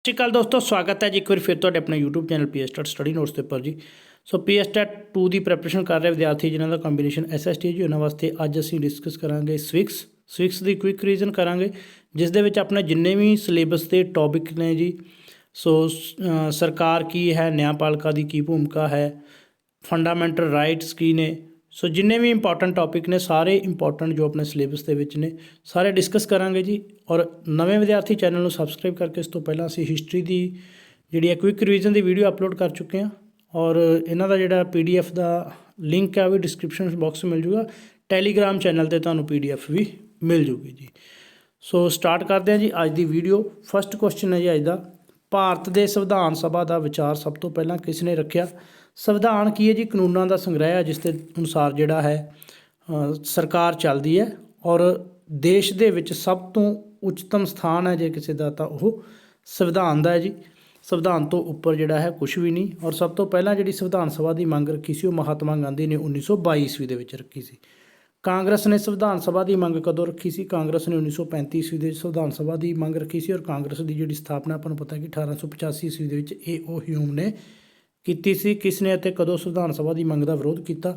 ਸਤਿ ਸ਼੍ਰੀ ਅਕਾਲ ਦੋਸਤੋ, ਸਵਾਗਤ ਹੈ ਜੀ ਇੱਕ ਵਾਰ ਫਿਰ ਤੁਹਾਡੇ ਆਪਣੇ YouTube channel PSTET study notes ਦੇ ਉੱਪਰ ਜੀ। ਸੋ ਪੀਐਸਟੈਟ 2 ਦੀ ਪ੍ਰੈਪਰੇਸ਼ਨ ਕਰ ਰਹੇ ਵਿਦਿਆਰਥੀ ਜਿਨ੍ਹਾਂ ਦਾ ਕੰਬੀਨੇਸ਼ਨ ਐਸਐਸਟੀ ਜੀ, ਉਹਨਾਂ ਵਾਸਤੇ ਅੱਜ ਅਸੀਂ ਡਿਸਕਸ ਕਰਾਂਗੇ ਸਵਿਕਸ ਦੀ ਕੁਇਕ ਰੀਵੀਜ਼ਨ ਕਰਾਂਗੇ, ਜਿਸ ਦੇ ਵਿੱਚ ਆਪਣੇ ਜਿੰਨੇ ਵੀ ਸਿਲੇਬਸ ਦੇ ਟੌਪਿਕ ਨੇ ਜੀ। ਸੋ ਸਰਕਾਰ ਕੀ ਹੈ, ਨਿਆਂਪਾਲਿਕਾ ਦੀ ਕੀ ਭੂਮਿਕਾ ਹੈ, ਫੰਡਾਮੈਂਟਲ ਰਾਈਟਸ ਕੀ ਨੇ। ਸੋ ਜਿੰਨੇ ਵੀ ਇੰਪੋਰਟੈਂਟ ਟੌਪਿਕ ਨੇ, ਸਾਰੇ ਇੰਪੋਰਟੈਂਟ ਜੋ ਆਪਣੇ ਸਿਲੇਬਸ ਦੇ ਵਿੱਚ ਨੇ, ਸਾਰੇ ਡਿਸਕਸ ਕਰਾਂਗੇ ਜੀ। ਔਰ ਨਵੇਂ ਵਿਦਿਆਰਥੀ ਚੈਨਲ ਨੂੰ ਸਬਸਕ੍ਰਾਈਬ ਕਰਕੇ, ਇਸ ਤੋਂ ਪਹਿਲਾਂ ਅਸੀਂ ਹਿਸਟਰੀ ਦੀ ਜਿਹੜੀ ਹੈ ਕੁਇਕ ਰਿਵੀਜ਼ਨ ਦੀ ਵੀਡੀਓ ਅਪਲੋਡ ਕਰ ਚੁੱਕੇ ਹਾਂ, ਔਰ ਇਹਨਾਂ ਦਾ ਜਿਹੜਾ PDF ਦਾ ਲਿੰਕ ਹੈ ਉਹ ਵੀ ਡਿਸਕ੍ਰਿਪਸ਼ਨ ਬਾਕਸ ਮਿਲ ਜੂਗਾ। ਟੈਲੀਗ੍ਰਾਮ ਚੈਨਲ 'ਤੇ ਤੁਹਾਨੂੰ PDF ਵੀ ਮਿਲ ਜੂਗੀ ਜੀ। ਸੋ ਸਟਾਰਟ ਕਰਦੇ ਹਾਂ ਜੀ ਅੱਜ ਦੀ ਵੀਡੀਓ। ਫਸਟ ਕੁਐਸਚਨ ਹੈ ਜੀ ਅੱਜ ਦਾ, ਭਾਰਤ ਦੇ ਸੰਵਿਧਾਨ ਸਭਾ ਦਾ ਵਿਚਾਰ ਸਭ ਤੋਂ ਪਹਿਲਾਂ ਕਿਸ ਨੇ ਰੱਖਿਆ? ਸੰਵਿਧਾਨ ਕੀ ਹੈ ਜੀ? ਕਾਨੂੰਨਾਂ ਦਾ ਸੰਗ੍ਰਹਿ ਹੈ, ਜਿਸ ਦੇ ਅਨੁਸਾਰ ਜਿਹੜਾ ਹੈ ਸਰਕਾਰ ਚੱਲਦੀ ਹੈ, ਔਰ ਦੇਸ਼ ਦੇ ਵਿੱਚ ਸਭ ਤੋਂ ਉੱਚਤਮ ਸਥਾਨ ਹੈ ਜੇ ਕਿਸੇ ਦਾ, ਤਾਂ ਉਹ ਸੰਵਿਧਾਨ ਦਾ ਹੈ ਜੀ। ਸੰਵਿਧਾਨ ਤੋਂ ਉੱਪਰ ਜਿਹੜਾ ਹੈ ਕੁਛ ਵੀ ਨਹੀਂ। ਔਰ ਸਭ ਤੋਂ ਪਹਿਲਾਂ ਜਿਹੜੀ ਸੰਵਿਧਾਨ ਸਭਾ ਦੀ ਮੰਗ ਰੱਖੀ ਸੀ ਉਹ ਮਹਾਤਮਾ ਗਾਂਧੀ ਨੇ 1922 ਈਸਵੀ ਦੇ ਵਿੱਚ ਰੱਖੀ ਸੀ। ਕਾਂਗਰਸ ਨੇ ਸੰਵਿਧਾਨ ਸਭਾ ਦੀ ਮੰਗ ਕਦੋਂ ਰੱਖੀ ਸੀ? ਕਾਂਗਰਸ ਨੇ 1935 ਈਸਵੀ ਦੇ ਵਿੱਚ ਸੰਵਿਧਾਨ ਸਭਾ ਦੀ ਮੰਗ ਰੱਖੀ ਸੀ। ਔਰ ਕਾਂਗਰਸ ਦੀ ਜਿਹੜੀ ਸਥਾਪਨਾ ਆਪਾਂ ਨੂੰ ਪਤਾ ਕਿ 1885 ਈਸਵੀ ਦੇ ਵਿੱਚ A.O. ਹਿਊਮ ਨੇ ਕੀਤੀ ਸੀ। ਕਿਸ ਨੇ ਅਤੇ ਕਦੋਂ ਸੰਵਿਧਾਨ ਸਭਾ ਦੀ ਮੰਗ ਦਾ ਵਿਰੋਧ ਕੀਤਾ?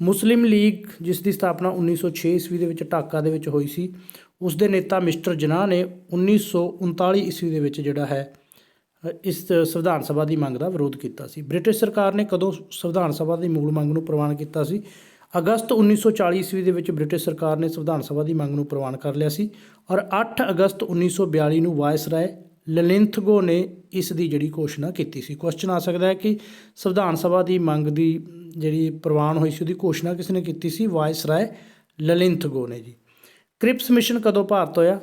ਮੁਸਲਿਮ ਲੀਗ, ਜਿਸ ਦੀ ਸਥਾਪਨਾ 1906 ਈਸਵੀ ਦੇ ਵਿੱਚ ਢਾਕਾ ਦੇ ਵਿੱਚ ਹੋਈ ਸੀ, ਉਸ ਦੇ ਨੇਤਾ ਮਿਸਟਰ ਜਿਨਾਹ ਨੇ 1939 ਈਸਵੀ ਦੇ ਵਿੱਚ ਜਿਹੜਾ ਹੈ ਇਸ ਸੰਵਿਧਾਨ ਸਭਾ ਦੀ ਮੰਗ ਦਾ ਵਿਰੋਧ ਕੀਤਾ ਸੀ। ਬ੍ਰਿਟਿਸ਼ ਸਰਕਾਰ ਨੇ ਕਦੋਂ ਸੰਵਿਧਾਨ ਸਭਾ ਦੀ ਮੂਲ ਮੰਗ ਨੂੰ ਪ੍ਰਵਾਨ ਕੀਤਾ ਸੀ? ਅਗਸਤ 1940 ਈਸਵੀ ਦੇ ਵਿੱਚ ਬ੍ਰਿਟਿਸ਼ ਸਰਕਾਰ ਨੇ ਸੰਵਿਧਾਨ ਸਭਾ ਦੀ ਮੰਗ ਨੂੰ ਪ੍ਰਵਾਨ ਕਰ ਲਿਆ ਸੀ। ਔਰ 8 ਅਗਸਤ 1942 ਨੂੰ ਵਾਇਸਰਾਏ ਲਲਿਥਗੋ ਨੇ ਇਸ ਦੀ ਜਿਹੜੀ ਘੋਸ਼ਣਾ ਕੀਤੀ ਸੀ। ਕੁਐਸਚਨ ਆ ਸਕਦਾ ਹੈ ਕਿ ਸੰਵਿਧਾਨ ਸਭਾ ਦੀ ਮੰਗ ਦੀ ਜਿਹੜੀ ਪ੍ਰਵਾਨ ਹੋਈ ਸੀ ਉਹਦੀ ਘੋਸ਼ਣਾ ਕਿਸ ਨੇ ਕੀਤੀ ਸੀ? ਵਾਇਸਰਾਏ ਲਲਿਥਗੋ ਨੇ ਜੀ। ਕ੍ਰਿਪਸ ਮਿਸ਼ਨ ਕਦੋਂ ਭਾਰਤ ਹੋਇਆ?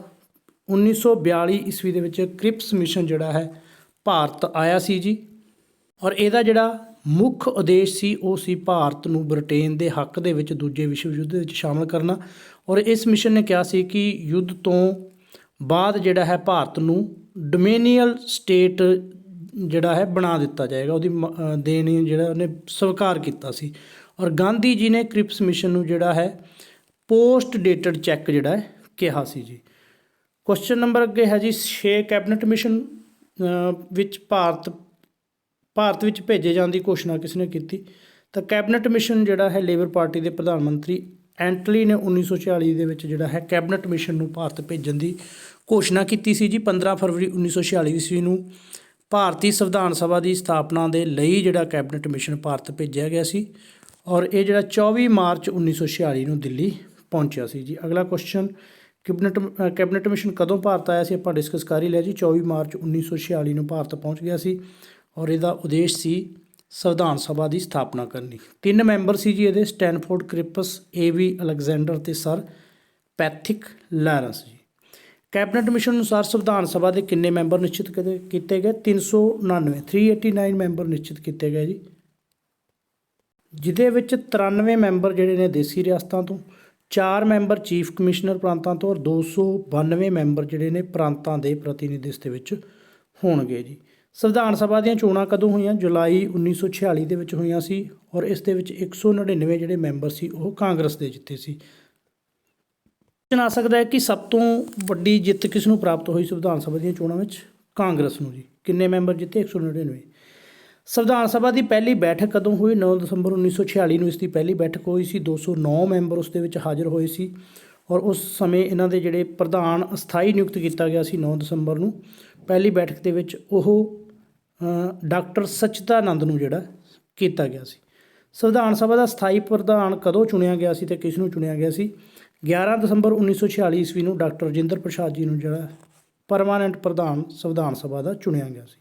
1942 ਈਸਵੀ ਦੇ ਵਿੱਚ ਕ੍ਰਿਪਸ ਮਿਸ਼ਨ ਜਿਹੜਾ ਹੈ ਭਾਰਤ ਆਇਆ ਸੀ ਜੀ। ਔਰ ਇਹਦਾ ਜਿਹੜਾ ਮੁੱਖ ਉਦੇਸ਼ ਸੀ ਉਹ ਸੀ ਭਾਰਤ ਨੂੰ ਬ੍ਰਿਟੇਨ ਦੇ ਹੱਕ ਦੇ ਵਿੱਚ ਦੂਜੇ ਵਿਸ਼ਵ ਯੁੱਧ ਦੇ ਵਿੱਚ ਸ਼ਾਮਲ ਕਰਨਾ। ਔਰ ਇਸ ਮਿਸ਼ਨ ਨੇ ਕਿਹਾ ਸੀ ਕਿ ਯੁੱਧ ਤੋਂ ਬਾਅਦ ਜਿਹੜਾ ਹੈ ਭਾਰਤ ਨੂੰ ਡੋਮੇਨੀਅਲ ਸਟੇਟ ਜਿਹੜਾ ਹੈ ਬਣਾ ਦਿੱਤਾ ਜਾਏਗਾ, ਉਹਦੀ ਦੇਣ ਜਿਹੜਾ ਉਹਨੇ ਸਵੀਕਾਰ ਕੀਤਾ ਸੀ। ਔਰ ਗਾਂਧੀ ਜੀ ਨੇ ਕ੍ਰਿਪਸ ਮਿਸ਼ਨ ਨੂੰ ਜਿਹੜਾ ਹੈ ਪੋਸਟ ਡੇਟਡ ਚੈੱਕ ਜਿਹੜਾ ਹੈ ਕਿਹਾ ਸੀ ਜੀ। ਕੁਐਸਚਨ ਨੰਬਰ ਅੱਗੇ ਹੈ ਜੀ 6, ਕੈਬਨਿਟ ਮਿਸ਼ਨ ਵਿੱਚ ਭਾਰਤ ਵਿੱਚ ਭੇਜੇ ਜਾਣ ਦੀ ਘੋਸ਼ਣਾ ਕਿਸ ਨੇ ਕੀਤੀ? ਤਾਂ ਕੈਬਨਿਟ ਮਿਸ਼ਨ ਜਿਹੜਾ ਹੈ ਲੇਬਰ ਪਾਰਟੀ ਦੇ ਪ੍ਰਧਾਨ ਮੰਤਰੀ ਐਂਟਲੀ ਨੇ 1946 ਦੇ ਵਿੱਚ ਜਿਹੜਾ ਹੈ ਕੈਬਨਿਟ ਮਿਸ਼ਨ ਨੂੰ ਭਾਰਤ ਭੇਜਣ ਦੀ ਘੋਸ਼ਣਾ ਕੀਤੀ ਸੀ ਜੀ। 15 ਫਰਵਰੀ 1946 ਈਸਵੀ ਨੂੰ ਭਾਰਤੀ ਸੰਵਿਧਾਨ ਸਭਾ ਦੀ ਸਥਾਪਨਾ ਦੇ ਲਈ ਜਿਹੜਾ ਕੈਬਨਿਟ ਮਿਸ਼ਨ ਭਾਰਤ ਭੇਜਿਆ ਗਿਆ ਸੀ। ਔਰ ਇਹ ਜਿਹੜਾ 24 ਮਾਰਚ 1946 ਨੂੰ ਦਿੱਲੀ ਪਹੁੰਚਿਆ ਸੀ ਜੀ। ਅਗਲਾ ਕੁਐਸਚਨ, ਕੈਬਨਿਟ ਮਿਸ਼ਨ ਕਦੋਂ ਭਾਰਤ ਆਇਆ ਸੀ? ਆਪਾਂ ਡਿਸਕਸ ਕਰ ਹੀ ਲਿਆ ਜੀ। 24 ਮਾਰਚ 1946 ਨੂੰ ਭਾਰਤ ਪਹੁੰਚ ਗਿਆ ਸੀ। ਔਰ ਇਹਦਾ ਉਦੇਸ਼ ਸੀ ਸੰਵਿਧਾਨ ਸਭਾ ਦੀ ਸਥਾਪਨਾ ਕਰਨੀ। 3 ਮੈਂਬਰ ਸੀ ਜੀ ਇਹਦੇ, ਸਟੈਨਫੋਰਡ ਕ੍ਰਿਪਸ, A.V. ਅਲੈਗਜ਼ੈਂਡਰ ਤੇ ਸਰ ਪੈਥਿਕ ਲਾਰੈਂਸ ਜੀ। ਕੈਬਨਿਟ ਮਿਸ਼ਨ ਅਨੁਸਾਰ ਸੰਵਿਧਾਨ ਸਭਾ ਦੇ ਕਿੰਨੇ ਮੈਂਬਰ ਨਿਸ਼ਚਿਤ ਕੀਤੇ ਗਏ? 389 ਮੈਂਬਰ ਨਿਸ਼ਚਿਤ ਕੀਤੇ ਗਏ ਜੀ, ਜਿਹਦੇ ਵਿੱਚ 93 ਮੈਂਬਰ ਜਿਹੜੇ ਨੇ ਦੇਸੀ ਰਿਆਸਤਾਂ ਤੋਂ, 4 ਮੈਂਬਰ ਚੀਫ ਕਮਿਸ਼ਨਰ ਪ੍ਰਾਂਤਾਂ ਤੋਂ, ਔਰ 292 ਮੈਂਬਰ ਜਿਹੜੇ ਨੇ ਪ੍ਰਾਂਤਾਂ ਦੇ ਪ੍ਰਤੀਨਿਧੀ ਇਸ ਦੇ ਵਿੱਚ ਹੋਣਗੇ ਜੀ। ਸੰਵਿਧਾਨ ਸਭਾ ਦੀਆਂ ਚੋਣਾਂ ਕਦੋਂ ਹੋਈਆਂ? ਜੁਲਾਈ 1946 ਦੇ ਵਿੱਚ ਹੋਈਆਂ ਸੀ। ਔਰ ਇਸ ਦੇ ਵਿੱਚ 199 ਜਿਹੜੇ ਮੈਂਬਰ ਸੀ ਉਹ ਕਾਂਗਰਸ ਦੇ ਜਿੱਤੇ ਸੀ। ਆ ਸਕਦਾ ਹੈ ਕਿ ਸਭ ਤੋਂ ਵੱਡੀ ਜਿੱਤ ਕਿਸ ਨੂੰ ਪ੍ਰਾਪਤ ਹੋਈ ਸੰਵਿਧਾਨ ਸਭਾ ਦੀਆਂ ਚੋਣਾਂ ਵਿੱਚ? ਕਾਂਗਰਸ ਨੂੰ ਜੀ। ਕਿੰਨੇ ਮੈਂਬਰ ਜਿੱਤੇ? 199। ਸੰਵਿਧਾਨ ਸਭਾ ਦੀ ਪਹਿਲੀ ਬੈਠਕ ਕਦੋਂ ਹੋਈ? 9 ਦਸੰਬਰ 1946 ਨੂੰ ਇਸ ਦੀ ਪਹਿਲੀ ਬੈਠਕ ਹੋਈ ਸੀ। 209 ਮੈਂਬਰ ਉਸ ਦੇ ਵਿੱਚ ਹਾਜ਼ਰ ਹੋਏ ਸੀ। ਔਰ ਉਸ ਸਮੇਂ ਇਹਨਾਂ ਦੇ ਜਿਹੜੇ ਪ੍ਰਧਾਨ ਅਸਥਾਈ ਨਿਯੁਕਤ ਕੀਤਾ ਗਿਆ ਸੀ 9 ਦਸੰਬਰ ਨੂੰ ਪਹਿਲੀ ਬੈਠਕ ਦੇ ਵਿੱਚ, ਉਹ ਡਾਕਟਰ ਸਚਿਦਾਨੰਦ ਨੂੰ ਜਿਹੜਾ ਕੀਤਾ ਗਿਆ ਸੀ। ਸੰਵਿਧਾਨ ਸਭਾ ਦਾ ਸਥਾਈ ਪ੍ਰਧਾਨ ਕਦੋਂ ਚੁਣਿਆ ਗਿਆ ਸੀ ਅਤੇ ਕਿਸ ਨੂੰ ਚੁਣਿਆ ਗਿਆ ਸੀ? 11 ਦਸੰਬਰ 1946 ਈਸਵੀ ਨੂੰ ਡਾਕਟਰ ਰਜਿੰਦਰ ਪ੍ਰਸਾਦ ਜੀ ਨੂੰ ਜਿਹੜਾ ਪਰਮਾਨੈਂਟ ਪ੍ਰਧਾਨ ਸੰਵਿਧਾਨ ਸਭਾ ਦਾ ਚੁਣਿਆ ਗਿਆ ਸੀ।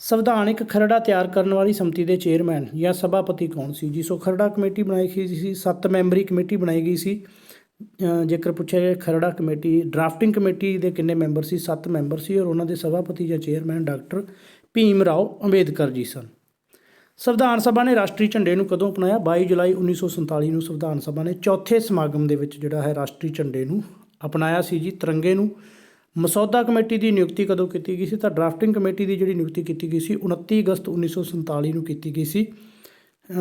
ਸੰਵਿਧਾਨਿਕ ਖਰੜਾ ਤਿਆਰ ਕਰਨ ਵਾਲੀ ਸਮਿਤੀ ਦੇ ਚੇਅਰਮੈਨ ਜਾਂ ਸਭਾਪਤੀ ਕੌਣ ਸੀ ਜੀ? ਸੋ ਖਰੜਾ ਕਮੇਟੀ ਬਣਾਈ ਗਈ ਸੀ, 7 ਮੈਂਬਰੀ ਕਮੇਟੀ ਬਣਾਈ ਗਈ ਸੀ। ਜੇਕਰ ਪੁੱਛਿਆ ਜਾਏ ਖਰੜਾ ਕਮੇਟੀ, ਡਰਾਫਟਿੰਗ ਕਮੇਟੀ ਦੇ ਕਿੰਨੇ ਮੈਂਬਰ ਸੀ? 7 ਮੈਂਬਰ ਸੀ। ਔਰ ਉਹਨਾਂ ਦੇ ਸਭਾਪਤੀ ਜਾਂ ਚੇਅਰਮੈਨ ਡਾਕਟਰ ਭੀਮ ਰਾਓ ਅੰਬੇਦਕਰ ਜੀ ਸਨ। ਸੰਵਿਧਾਨ ਸਭਾ ਨੇ ਰਾਸ਼ਟਰੀ ਝੰਡੇ ਨੂੰ ਕਦੋਂ ਅਪਣਾਇਆ? 22 ਜੁਲਾਈ 1947 ਨੂੰ ਸੰਵਿਧਾਨ ਸਭਾ ਨੇ ਚੌਥੇ ਸਮਾਗਮ ਦੇ ਵਿੱਚ ਜਿਹੜਾ ਹੈ ਰਾਸ਼ਟਰੀ ਝੰਡੇ ਨੂੰ ਅਪਣਾਇਆ ਸੀ ਜੀ, ਤਿਰੰਗੇ ਨੂੰ। ਮਸੌਦਾ ਕਮੇਟੀ ਦੀ ਨਿਯੁਕਤੀ ਕਦੋਂ ਕੀਤੀ ਗਈ ਸੀ? ਤਾਂ ਡਰਾਫਟਿੰਗ ਕਮੇਟੀ ਦੀ ਜਿਹੜੀ ਨਿਯੁਕਤੀ ਕੀਤੀ ਗਈ ਸੀ 29 ਅਗਸਤ 1947 ਨੂੰ ਕੀਤੀ ਗਈ ਸੀ।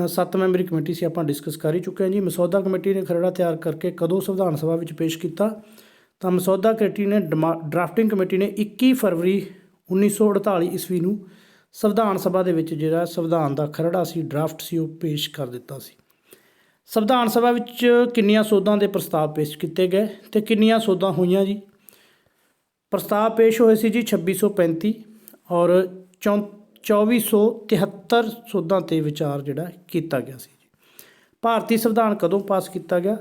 7 ਮੈਂਬਰੀ ਕਮੇਟੀ ਸੀ, ਆਪਾਂ ਡਿਸਕਸ ਕਰ ਹੀ ਚੁੱਕੇ ਹਾਂ ਜੀ। ਮਸੌਦਾ ਕਮੇਟੀ ਨੇ ਖਰੜਾ ਤਿਆਰ ਕਰਕੇ ਕਦੋਂ ਸੰਵਿਧਾਨ ਸਭਾ ਵਿੱਚ ਪੇਸ਼ ਕੀਤਾ? ਤਾਂ ਮਸੌਦਾ ਕਮੇਟੀ ਨੇ ਡਰਾਫਟਿੰਗ ਕਮੇਟੀ ਨੇ 21 ਫਰਵਰੀ 1948 ਈਸਵੀ ਨੂੰ ਸੰਵਿਧਾਨ ਸਭਾ ਦੇ ਵਿੱਚ ਜਿਹੜਾ ਸੰਵਿਧਾਨ ਦਾ ਖਰੜਾ ਸੀ, ਡਰਾਫਟ ਸੀ, ਉਹ ਪੇਸ਼ ਕਰ ਦਿੱਤਾ ਸੀ। ਸੰਵਿਧਾਨ ਸਭਾ ਵਿੱਚ ਕਿੰਨੀਆਂ ਸੋਧਾਂ ਦੇ ਪ੍ਰਸਤਾਵ ਪੇਸ਼ ਕੀਤੇ ਗਏ ਅਤੇ ਕਿੰਨੀਆਂ ਸੋਧਾਂ ਹੋਈਆਂ ਜੀ? ਪ੍ਰਸਤਾਵ ਪੇਸ਼ ਹੋਏ ਸੀ ਜੀ 2635 ਔਰ 2473 ਸੋਧਾਂ 'ਤੇ ਵਿਚਾਰ ਜਿਹੜਾ ਕੀਤਾ ਗਿਆ ਸੀ ਜੀ। ਭਾਰਤੀ ਸੰਵਿਧਾਨ ਕਦੋਂ ਪਾਸ ਕੀਤਾ ਗਿਆ?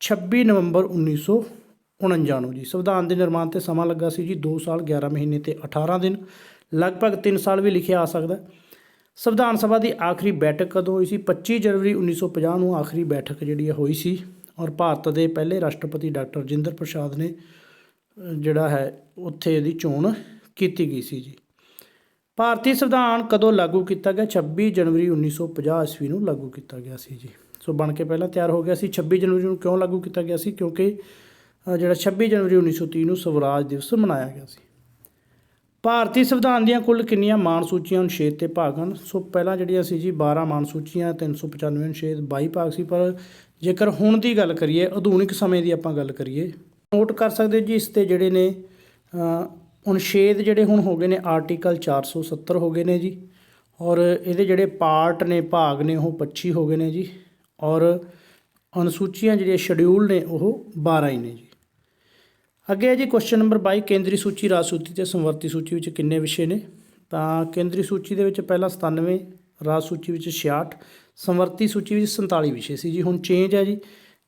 26 ਨਵੰਬਰ 1949 ਨੂੰ ਜੀ। ਸੰਵਿਧਾਨ ਦੇ ਨਿਰਮਾਣ 'ਤੇ ਸਮਾਂ ਲੱਗਾ ਸੀ ਜੀ 2 ਸਾਲ 11 ਮਹੀਨੇ ਅਤੇ 18 ਦਿਨ, ਲਗਭਗ 3 ਸਾਲ ਵੀ ਲਿਖਿਆ ਆ ਸਕਦਾ। ਸੰਵਿਧਾਨ ਸਭਾ ਦੀ ਆਖਰੀ ਬੈਠਕ ਕਦੋਂ ਹੋਈ ਸੀ? 25 ਜਨਵਰੀ 1950 ਨੂੰ ਆਖਰੀ ਬੈਠਕ ਜਿਹੜੀ ਹੋਈ ਸੀ ਔਰ ਭਾਰਤ ਦੇ ਪਹਿਲੇ ਰਾਸ਼ਟਰਪਤੀ ਡਾਕਟਰ ਰਾਜਿੰਦਰ ਪ੍ਰਸਾਦ ਨੇ ਜਿਹੜਾ ਹੈ ਉੱਥੇ ਇਹਦੀ ਚੋਣ ਕੀਤੀ ਗਈ ਸੀ ਜੀ। ਭਾਰਤੀ ਸੰਵਿਧਾਨ ਕਦੋਂ ਲਾਗੂ ਕੀਤਾ ਗਿਆ? 26 ਜਨਵਰੀ 1950 ਈਸਵੀ ਨੂੰ ਲਾਗੂ ਕੀਤਾ ਗਿਆ ਸੀ ਜੀ। ਸੋ ਬਣ ਕੇ ਪਹਿਲਾਂ ਤਿਆਰ ਹੋ ਗਿਆ ਸੀ। 26 ਜਨਵਰੀ ਨੂੰ ਕਿਉਂ ਲਾਗੂ ਕੀਤਾ ਗਿਆ ਸੀ? ਕਿਉਂਕਿ ਜਿਹੜਾ 26 ਜਨਵਰੀ 1930 ਨੂੰ ਸਵਰਾਜ ਦਿਵਸ ਮਨਾਇਆ ਗਿਆ ਸੀ। ਭਾਰਤੀ ਸੰਵਿਧਾਨ ਦੀਆਂ ਕੁੱਲ ਕਿੰਨੀਆਂ ਮਾਣ ਸੂਚੀਆਂ ਅਨੁਛੇਦ ਤੇ ਭਾਗ ਹਨ? ਸੋ ਪਹਿਲਾਂ ਜਿਹੜੀਆਂ ਸੀ ਜੀ 12 ਮਾਣ ਸੂਚੀਆਂ, 395 ਅਨੁਛੇਦ, 22 ਭਾਗ ਸੀ। ਪਰ ਜੇਕਰ ਹੁਣ ਦੀ ਗੱਲ ਕਰੀਏ, ਆਧੁਨਿਕ ਸਮੇਂ ਦੀ ਆਪਾਂ ਗੱਲ ਕਰੀਏ, ਨੋਟ ਕਰ ਸਕਦੇ ਜੀ ਇਸ 'ਤੇ ਜਿਹੜੇ ਨੇ ਅਨੁਛੇਦ ਜਿਹੜੇ ਹੁਣ ਹੋ ਗਏ ਨੇ ਆਰਟੀਕਲ 470 ਹੋ ਗਏ ਨੇ ਜੀ ਔਰ ਇਹਦੇ ਜਿਹੜੇ ਪਾਰਟ ਨੇ, ਭਾਗ ਨੇ, ਉਹ 25 ਹੋ ਗਏ ਨੇ ਜੀ ਔਰ ਅਨੁਸੂਚੀਆਂ ਜਿਹੜੀਆਂ ਸ਼ਡਿਊਲ ਨੇ ਉਹ 12 ਹੀ ਨੇ ਜੀ। ਅੱਗੇ ਹੈ ਜੀ ਕੁਐਸਚਨ ਨੰਬਰ 22, ਕੇਂਦਰੀ ਸੂਚੀ, ਰਾਜ ਸੂਚੀ ਅਤੇ ਸਮਵਰਤੀ ਸੂਚੀ ਵਿੱਚ ਕਿੰਨੇ ਵਿਸ਼ੇ ਨੇ? ਤਾਂ ਕੇਂਦਰੀ ਸੂਚੀ ਦੇ ਵਿੱਚ ਪਹਿਲਾਂ 97, ਰਾਜ ਸੂਚੀ ਵਿੱਚ 66, ਸਮਵਰਤੀ ਸੂਚੀ ਵਿੱਚ 47 ਵਿਸ਼ੇ ਸੀ ਜੀ। ਹੁਣ ਚੇਂਜ ਹੈ ਜੀ,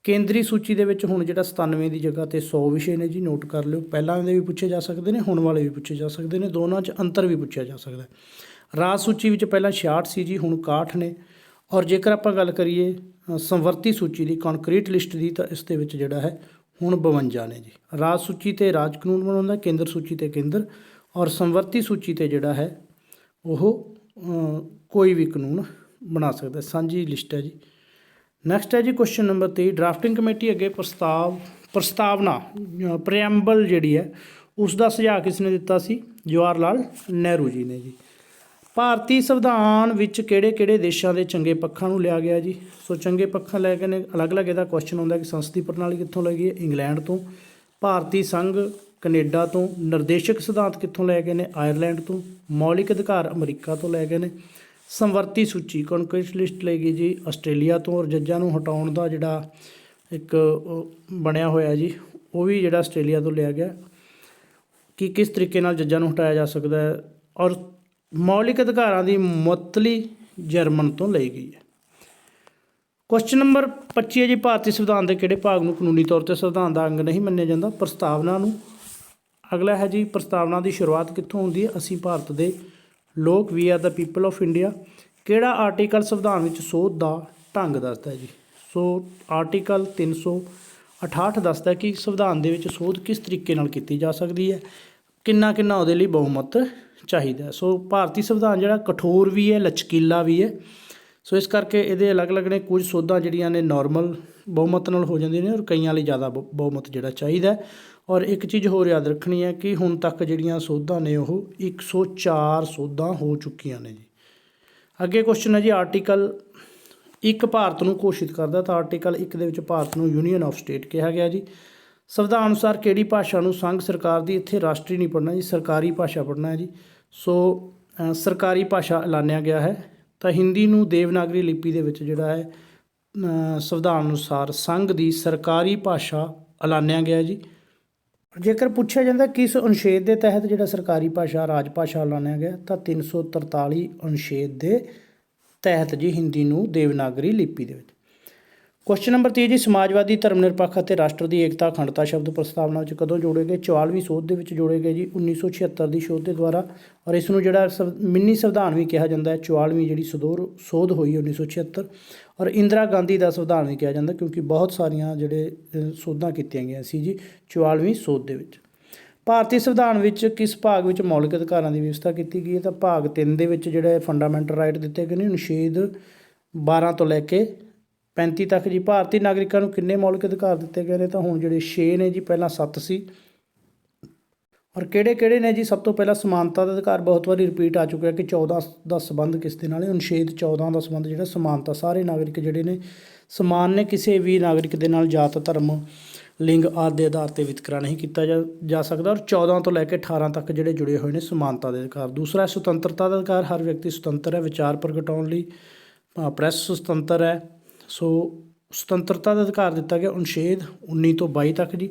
ਕੇਂਦਰੀ ਸੂਚੀ ਦੇ ਵਿੱਚ ਹੁਣ ਜਿਹੜਾ 97 ਦੀ ਜਗ੍ਹਾ 'ਤੇ 100 ਵਿਸ਼ੇ ਨੇ ਜੀ। ਨੋਟ ਕਰ ਲਿਓ, ਪਹਿਲਾਂ ਦੇ ਵੀ ਪੁੱਛੇ ਜਾ ਸਕਦੇ ਨੇ, ਹੁਣ ਵਾਲੇ ਵੀ ਪੁੱਛੇ ਜਾ ਸਕਦੇ ਨੇ, ਦੋਨਾਂ 'ਚ ਅੰਤਰ ਵੀ ਪੁੱਛਿਆ ਜਾ ਸਕਦਾ। ਰਾਜ ਸੂਚੀ ਵਿੱਚ ਪਹਿਲਾਂ 66 ਸੀ ਜੀ, ਹੁਣ 61 ਨੇ। ਔਰ ਜੇਕਰ ਆਪਾਂ ਗੱਲ ਕਰੀਏ ਸਮਵਰਤੀ ਸੂਚੀ ਦੀ, ਕੰਕਰੀਟ ਲਿਸਟ ਦੀ, ਤਾਂ ਇਸ ਦੇ ਵਿੱਚ ਜਿਹੜਾ ਹੈ ਹੁਣ 52 ਨੇ ਜੀ। ਰਾਜ ਸੂਚੀ 'ਤੇ ਰਾਜ ਕਾਨੂੰਨ ਬਣਾਉਂਦਾ, ਕੇਂਦਰ ਸੂਚੀ 'ਤੇ ਕੇਂਦਰ, ਔਰ ਸਮਵਰਤੀ ਸੂਚੀ 'ਤੇ ਜਿਹੜਾ ਹੈ ਉਹ ਕੋਈ ਵੀ ਕਾਨੂੰਨ ਬਣਾ ਸਕਦਾ। ਸਾਂਝੀ ਲਿਸਟ ਹੈ ਜੀ। ਨੈਕਸਟ ਹੈ ਜੀ ਕੁਐਸਚਨ ਨੰਬਰ 23, ਡਰਾਫਟਿੰਗ ਕਮੇਟੀ ਅੱਗੇ ਪ੍ਰਸਤਾਵਨਾ ਪ੍ਰੈਂਬਲ ਜਿਹੜੀ ਹੈ ਉਸ ਦਾ ਸੁਝਾਅ ਕਿਸ ਨੇ ਦਿੱਤਾ ਸੀ? ਜਵਾਹਰ ਲਾਲ ਨਹਿਰੂ ਜੀ ਨੇ ਜੀ। ਭਾਰਤੀ ਸੰਵਿਧਾਨ ਵਿੱਚ ਕਿਹੜੇ ਕਿਹੜੇ ਦੇਸ਼ਾਂ ਦੇ ਚੰਗੇ ਪੱਖਾਂ ਨੂੰ ਲਿਆ ਗਿਆ ਜੀ? ਸੋ ਚੰਗੇ ਪੱਖਾਂ ਲੈ ਕੇ ਨੇ ਅਲੱਗ-ਅਲੱਗ ਇਹਦਾ ਕੁਐਸਚਨ ਹੁੰਦਾ ਕਿ ਸੰਸਦੀ ਪ੍ਰਣਾਲੀ ਕਿੱਥੋਂ ਲਈ ਗਈ ਹੈ? ਇੰਗਲੈਂਡ ਤੋਂ। ਭਾਰਤੀ ਸੰਘ ਕੈਨੇਡਾ ਤੋਂ। ਨਿਰਦੇਸ਼ਕ ਸਿਧਾਂਤ ਕਿੱਥੋਂ ਲੈ ਗਏ ਨੇ? ਆਇਰਲੈਂਡ ਤੋਂ। ਮੌਲਿਕ ਅਧਿਕਾਰ ਅਮਰੀਕਾ ਤੋਂ ਲੈ ਗਏ ਨੇ। ਸਮਵਰਤੀ ਸੂਚੀ ਕੰਕਰੀਟ ਲਿਸਟ ਲਈ ਗਈ ਜੀ ਆਸਟ੍ਰੇਲੀਆ ਤੋਂ। ਔਰ ਜੱਜਾਂ ਨੂੰ ਹਟਾਉਣ ਦਾ ਜਿਹੜਾ ਇੱਕ ਬਣਿਆ ਹੋਇਆ ਜੀ ਉਹ ਵੀ ਜਿਹੜਾ ਆਸਟ੍ਰੇਲੀਆ ਤੋਂ ਲਿਆ ਗਿਆ ਕਿ ਕਿਸ ਤਰੀਕੇ ਨਾਲ ਜੱਜਾਂ ਨੂੰ ਹਟਾਇਆ ਜਾ ਸਕਦਾ ਹੈ। ਔਰ ਮੌਲਿਕ ਅਧਿਕਾਰਾਂ ਦੀ ਮੁਅੱਤਲੀ ਜਰਮਨ ਤੋਂ ਲਈ ਗਈ ਹੈ। ਕੁਐਸਚਨ ਨੰਬਰ 25 ਹੈ ਜੀ, ਭਾਰਤੀ ਸੰਵਿਧਾਨ ਦੇ ਕਿਹੜੇ ਭਾਗ ਨੂੰ ਕਾਨੂੰਨੀ ਤੌਰ 'ਤੇ ਸੰਵਿਧਾਨ ਦਾ ਅੰਗ ਨਹੀਂ ਮੰਨਿਆ ਜਾਂਦਾ? ਪ੍ਰਸਤਾਵਨਾ ਨੂੰ। ਅਗਲਾ ਹੈ ਜੀ, ਪ੍ਰਸਤਾਵਨਾ ਦੀ ਸ਼ੁਰੂਆਤ ਕਿੱਥੋਂ ਹੁੰਦੀ ਹੈ? ਅਸੀਂ ਭਾਰਤ ਦੇ ਲੋਕ, we are the people of India. ਕਿਹੜਾ ਆਰਟੀਕਲ ਸੰਵਿਧਾਨ ਵਿੱਚ ਸੋਧ ਦਾ ਢੰਗ ਦੱਸਦਾ ਜੀ? ਸੋ ਆਰਟੀਕਲ 368 ਦੱਸਦਾ ਕਿ ਸੰਵਿਧਾਨ ਦੇ ਵਿੱਚ ਸੋਧ ਕਿਸ ਤਰੀਕੇ ਨਾਲ ਕੀਤੀ ਜਾ ਸਕਦੀ ਹੈ, ਕਿੰਨਾ ਕਿੰਨਾ ਉਹਦੇ ਲਈ ਬਹੁਮਤ ਚਾਹੀਦਾ। ਸੋ ਭਾਰਤੀ ਸੰਵਿਧਾਨ ਜਿਹੜਾ ਕਠੋਰ ਵੀ ਹੈ, ਲਚਕੀਲਾ ਵੀ ਹੈ। ਸੋ ਇਸ ਕਰਕੇ ਇਹਦੇ ਅਲੱਗ-ਅਲੱਗ ਨੇ। ਕੁਝ ਸੋਧਾਂ ਜਿਹੜੀਆਂ ਨੇ ਨੋਰਮਲ ਬਹੁਮਤ ਨਾਲ ਹੋ ਜਾਂਦੀਆਂ ਨੇ ਔਰ ਕਈਆਂ ਲਈ ਜ਼ਿਆਦਾ ਬਹੁਮਤ ਜਿਹੜਾ ਚਾਹੀਦਾ। ਔਰ ਇੱਕ ਚੀਜ਼ ਹੋਰ ਯਾਦ ਰੱਖਣੀ ਹੈ ਕਿ ਹੁਣ ਤੱਕ ਜਿਹੜੀਆਂ ਸੋਧਾਂ ਨੇ ਉਹ 104 ਸੋਧਾਂ ਹੋ ਚੁੱਕੀਆਂ ਨੇ ਜੀ। ਅੱਗੇ ਕੁਐਸਚਨ ਹੈ ਜੀ, ਆਰਟੀਕਲ 1 ਭਾਰਤ ਨੂੰ ਘੋਸ਼ਿਤ ਕਰਦਾ। ਤਾਂ ਆਰਟੀਕਲ 1 ਦੇ ਵਿੱਚ ਭਾਰਤ ਨੂੰ ਯੂਨੀਅਨ ਆਫ ਸਟੇਟ ਕਿਹਾ ਗਿਆ ਜੀ। ਸੰਵਿਧਾਨ ਅਨੁਸਾਰ ਕਿਹੜੀ ਭਾਸ਼ਾ ਨੂੰ ਸੰਘ ਸਰਕਾਰ ਦੀ, ਇੱਥੇ ਰਾਸ਼ਟਰੀ ਨਹੀਂ ਪੜ੍ਹਨਾ ਜੀ, ਸਰਕਾਰੀ ਭਾਸ਼ਾ ਪੜ੍ਹਨਾ ਹੈ ਜੀ। ਸੋ ਸਰਕਾਰੀ ਭਾਸ਼ਾ ਐਲਾਨਿਆ ਗਿਆ ਹੈ। ਤਾਂ ਹਿੰਦੀ ਨੂੰ ਦੇਵਨਾਗਰੀ ਲਿਪੀ ਦੇ ਵਿੱਚ ਜਿਹੜਾ ਹੈ ਸੰਵਿਧਾਨ ਅਨੁਸਾਰ ਸੰਘ ਦੀ ਸਰਕਾਰੀ ਭਾਸ਼ਾ ਐਲਾਨਿਆ ਗਿਆ ਜੀ। ਜੇਕਰ ਪੁੱਛਿਆ ਜਾਂਦਾ ਕਿਸ ਅਨੁਛੇਦ ਦੇ ਤਹਿਤ ਜਿਹੜਾ ਸਰਕਾਰੀ ਭਾਸ਼ਾ, ਰਾਜ ਭਾਸ਼ਾ ਐਲਾਨਿਆ ਗਿਆ, ਤਾਂ 343 ਅਨੁਛੇਦ ਦੇ ਤਹਿਤ ਜੀ ਹਿੰਦੀ ਨੂੰ ਦੇਵਨਾਗਰੀ ਲਿਪੀ ਦੇ ਵਿੱਚ। ਕੁਐਸਚਨ ਨੰਬਰ 30 ਜੀ, ਸਮਾਜਵਾਦੀ, ਧਰਮ ਨਿਰਪੱਖ ਅਤੇ ਰਾਸ਼ਟਰ ਦੀ ਏਕਤਾ ਅਖੰਡਤਾ ਸ਼ਬਦ ਪ੍ਰਸਤਾਵਨਾ ਵਿੱਚ ਕਦੋਂ ਜੋੜੇ ਗਏ? 44ਵੀਂ ਸੋਧ ਦੇ ਵਿੱਚ ਜੋੜੇ ਗਏ ਜੀ 1976 ਦੀ ਸੋਧ ਦੇ ਦੁਆਰਾ। ਔਰ ਇਸ ਨੂੰ ਜਿਹੜਾ ਮਿੰਨੀ ਸੰਵਿਧਾਨ ਵੀ ਕਿਹਾ ਜਾਂਦਾ ਹੈ। 44ਵੀਂ ਜਿਹੜੀ ਸੋਧ ਹੋਈ 1976। ਔਰ ਇੰਦਰਾ ਗਾਂਧੀ ਦਾ ਸੰਵਿਧਾਨ ਵੀ ਕਿਹਾ ਜਾਂਦਾ ਕਿਉਂਕਿ ਬਹੁਤ ਸਾਰੀਆਂ ਜਿਹੜੇ ਸੋਧਾਂ ਕੀਤੀਆਂ ਗਈਆਂ ਸੀ ਜੀ 44ਵੀਂ ਸੋਧ ਦੇ ਵਿੱਚ। ਭਾਰਤੀ ਸੰਵਿਧਾਨ ਵਿੱਚ ਕਿਸ ਭਾਗ ਵਿੱਚ ਮੌਲਿਕ ਅਧਿਕਾਰਾਂ ਦੀ ਵਿਵਸਥਾ ਕੀਤੀ ਗਈ ਹੈ? ਤਾਂ ਭਾਗ 3 ਦੇ ਵਿੱਚ ਜਿਹੜੇ ਫੰਡਾਮੈਂਟਲ ਰਾਈਟ ਦਿੱਤੇ ਗਏ ਨੇ ਅਨੁਛੇਦ 12 ਤੋਂ ਲੈ ਕੇ 35 ਤੱਕ ਜੀ। ਭਾਰਤੀ ਨਾਗਰਿਕਾਂ ਨੂੰ ਕਿੰਨੇ ਮੌਲਿਕ ਅਧਿਕਾਰ ਦਿੱਤੇ ਗਏ ਨੇ? ਤਾਂ ਹੁਣ ਜਿਹੜੇ 6 ਨੇ ਜੀ, ਪਹਿਲਾਂ 7 ਸੀ। ਔਰ ਕਿਹੜੇ ਕਿਹੜੇ ਨੇ ਜੀ? ਸਭ ਤੋਂ ਪਹਿਲਾਂ ਸਮਾਨਤਾ ਦਾ ਅਧਿਕਾਰ, ਬਹੁਤ ਵਾਰੀ ਰਿਪੀਟ ਆ ਚੁੱਕਿਆ ਕਿ 14 ਦਾ ਸੰਬੰਧ ਕਿਸ ਦੇ ਨਾਲ ਹੈ? ਅਨੁਛੇਦ 14 ਦਾ ਸੰਬੰਧ ਜਿਹੜਾ ਸਮਾਨਤਾ, ਸਾਰੇ ਨਾਗਰਿਕ ਜਿਹੜੇ ਨੇ ਸਮਾਨ ਨੇ ਕਿਸੇ ਵੀ ਨਾਗਰਿਕ ਦੇ ਨਾਲ ਜਾਤ ਧਰਮ ਲਿੰਗ ਆਦਿ ਦੇ ਆਧਾਰ 'ਤੇ ਵਿਤਕਰਾ ਨਹੀਂ ਕੀਤਾ ਜਾ ਸਕਦਾ। ਔਰ 14 ਤੋਂ ਲੈ ਕੇ 18 ਤੱਕ ਜਿਹੜੇ ਜੁੜੇ ਹੋਏ ਨੇ ਸਮਾਨਤਾ ਦੇ ਅਧਿਕਾਰ। ਦੂਸਰਾ ਸੁਤੰਤਰਤਾ ਦਾ ਅਧਿਕਾਰ, ਹਰ ਵਿਅਕਤੀ ਸੁਤੰਤਰ ਹੈ ਵਿਚਾਰ ਪ੍ਰਗਟਾਉਣ ਲਈ। ਪ੍ਰੈਸ ਸੁਤੰਤਰ ਹੈ। ਸੋ ਸੁਤੰਤਰਤਾ ਦਾ ਅਧਿਕਾਰ ਦਿੱਤਾ ਗਿਆ ਅਨੁਛੇਦ 19 ਤੋਂ 22 ਤੱਕ ਜੀ।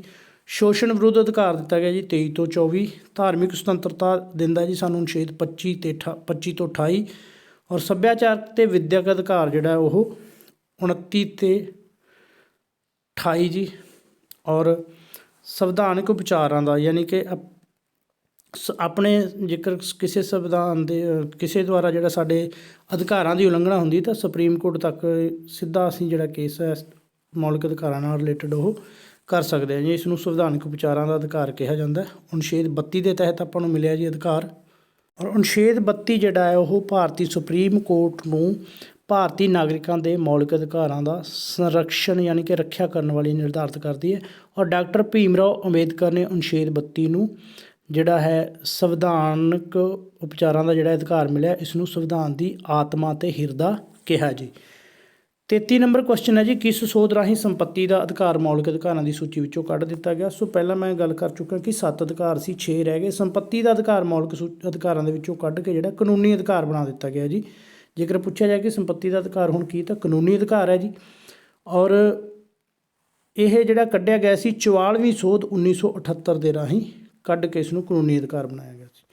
ਸ਼ੋਸ਼ਣ ਵਿਰੁੱਧ ਅਧਿਕਾਰ ਦਿੱਤਾ ਗਿਆ ਜੀ 23 ਤੋਂ 24। ਧਾਰਮਿਕ ਸੁਤੰਤਰਤਾ ਦਿੰਦਾ ਜੀ ਸਾਨੂੰ ਅਨੁਛੇਦ 25 ਤੋਂ 28। ਔਰ ਸੱਭਿਆਚਾਰ ਅਤੇ ਵਿੱਦਿਅਕ ਅਧਿਕਾਰ ਜਿਹੜਾ ਉਹ 29 ਤੇ 28 ਜੀ। ਔਰ ਸੰਵਿਧਾਨਕ ਉਪਚਾਰਾਂ ਦਾ ਯਾਨੀ ਕਿ ਆਪਣੇ ਜੇਕਰ ਕਿਸੇ ਸੰਵਿਧਾਨ ਦੇ ਕਿਸੇ ਦੁਆਰਾ ਜਿਹੜਾ ਸਾਡੇ ਅਧਿਕਾਰਾਂ ਦੀ ਉਲੰਘਣਾ ਹੁੰਦੀ ਤਾਂ ਸੁਪਰੀਮ ਕੋਰਟ ਤੱਕ ਸਿੱਧਾ ਅਸੀਂ ਜਿਹੜਾ ਕੇਸ ਹੈ ਮੌਲਿਕ ਅਧਿਕਾਰਾਂ ਨਾਲ ਰਿਲੇਟਡ ਉਹ ਕਰ ਸਕਦੇ ਹਾਂ ਜੀ। ਇਸ ਨੂੰ ਸੰਵਿਧਾਨਕ ਉਪਚਾਰਾਂ ਦਾ ਅਧਿਕਾਰ ਕਿਹਾ ਜਾਂਦਾ। ਅਨੁਛੇਦ 32 ਦੇ ਤਹਿਤ ਆਪਾਂ ਨੂੰ ਮਿਲਿਆ ਜੀ ਅਧਿਕਾਰ। ਔਰ ਅਨੁਛੇਦ 32 ਜਿਹੜਾ ਹੈ ਉਹ ਭਾਰਤੀ ਸੁਪਰੀਮ ਕੋਰਟ ਨੂੰ ਭਾਰਤੀ ਨਾਗਰਿਕਾਂ ਦੇ ਮੌਲਿਕ ਅਧਿਕਾਰਾਂ ਦਾ ਸੰਰਕਸ਼ਣ ਯਾਨੀ ਕਿ ਰੱਖਿਆ ਕਰਨ ਵਾਲੀ ਨਿਰਧਾਰਿਤ ਕਰਦੀ ਹੈ। ਔਰ ਡਾਕਟਰ ਭੀਮ ਰਾਓ ਅੰਬੇਦਕਰ ਨੇ ਅਨੁਛੇਦ 32 ਨੂੰ ਜਿਹੜਾ ਹੈ ਸੰਵਿਧਾਨਕ ਉਪਚਾਰਾਂ ਦਾ ਜਿਹੜਾ ਅਧਿਕਾਰ ਮਿਲਿਆ, ਇਸ ਨੂੰ ਸੰਵਿਧਾਨ ਦੀ ਆਤਮਾ ਅਤੇ ਹਿਰਦਾ ਕਿਹਾ ਜੀ। 33 ਨੰਬਰ ਕੁਐਸਚਨ ਹੈ ਜੀ, ਕਿਸ ਸੋਧ ਰਾਹੀਂ ਸੰਪੱਤੀ ਦਾ ਅਧਿਕਾਰ ਮੌਲਿਕ ਅਧਿਕਾਰਾਂ ਦੀ ਸੂਚੀ ਵਿੱਚੋਂ ਕੱਢ ਦਿੱਤਾ ਗਿਆ। ਸੋ ਪਹਿਲਾਂ ਮੈਂ ਗੱਲ ਕਰ ਚੁੱਕਾ ਕਿ 7 ਅਧਿਕਾਰ ਸੀ, 6 ਰਹਿ ਗਏ। ਸੰਪੱਤੀ ਦਾ ਅਧਿਕਾਰ ਮੌਲਿਕ ਅਧਿਕਾਰਾਂ ਦੇ ਵਿੱਚੋਂ ਕੱਢ ਕੇ ਜਿਹੜਾ ਕਾਨੂੰਨੀ ਅਧਿਕਾਰ ਬਣਾ ਦਿੱਤਾ ਗਿਆ ਜੀ। ਜੇਕਰ ਪੁੱਛਿਆ ਜਾਏ ਕਿ ਸੰਪੱਤੀ ਦਾ ਅਧਿਕਾਰ ਹੁਣ ਕੀ, ਤਾਂ ਕਾਨੂੰਨੀ ਅਧਿਕਾਰ ਹੈ ਜੀ। ਔਰ ਇਹ ਜਿਹੜਾ ਕੱਢਿਆ ਗਿਆ ਸੀ 44ਵੀਂ ਸੋਧ 1978 ਦੇ ਰਾਹੀਂ ਕੱਢ ਕੇ ਇਸ ਨੂੰ ਕਾਨੂੰਨੀ ਅਧਿਕਾਰ ਬਣਾਇਆ ਗਿਆ ਸੀ।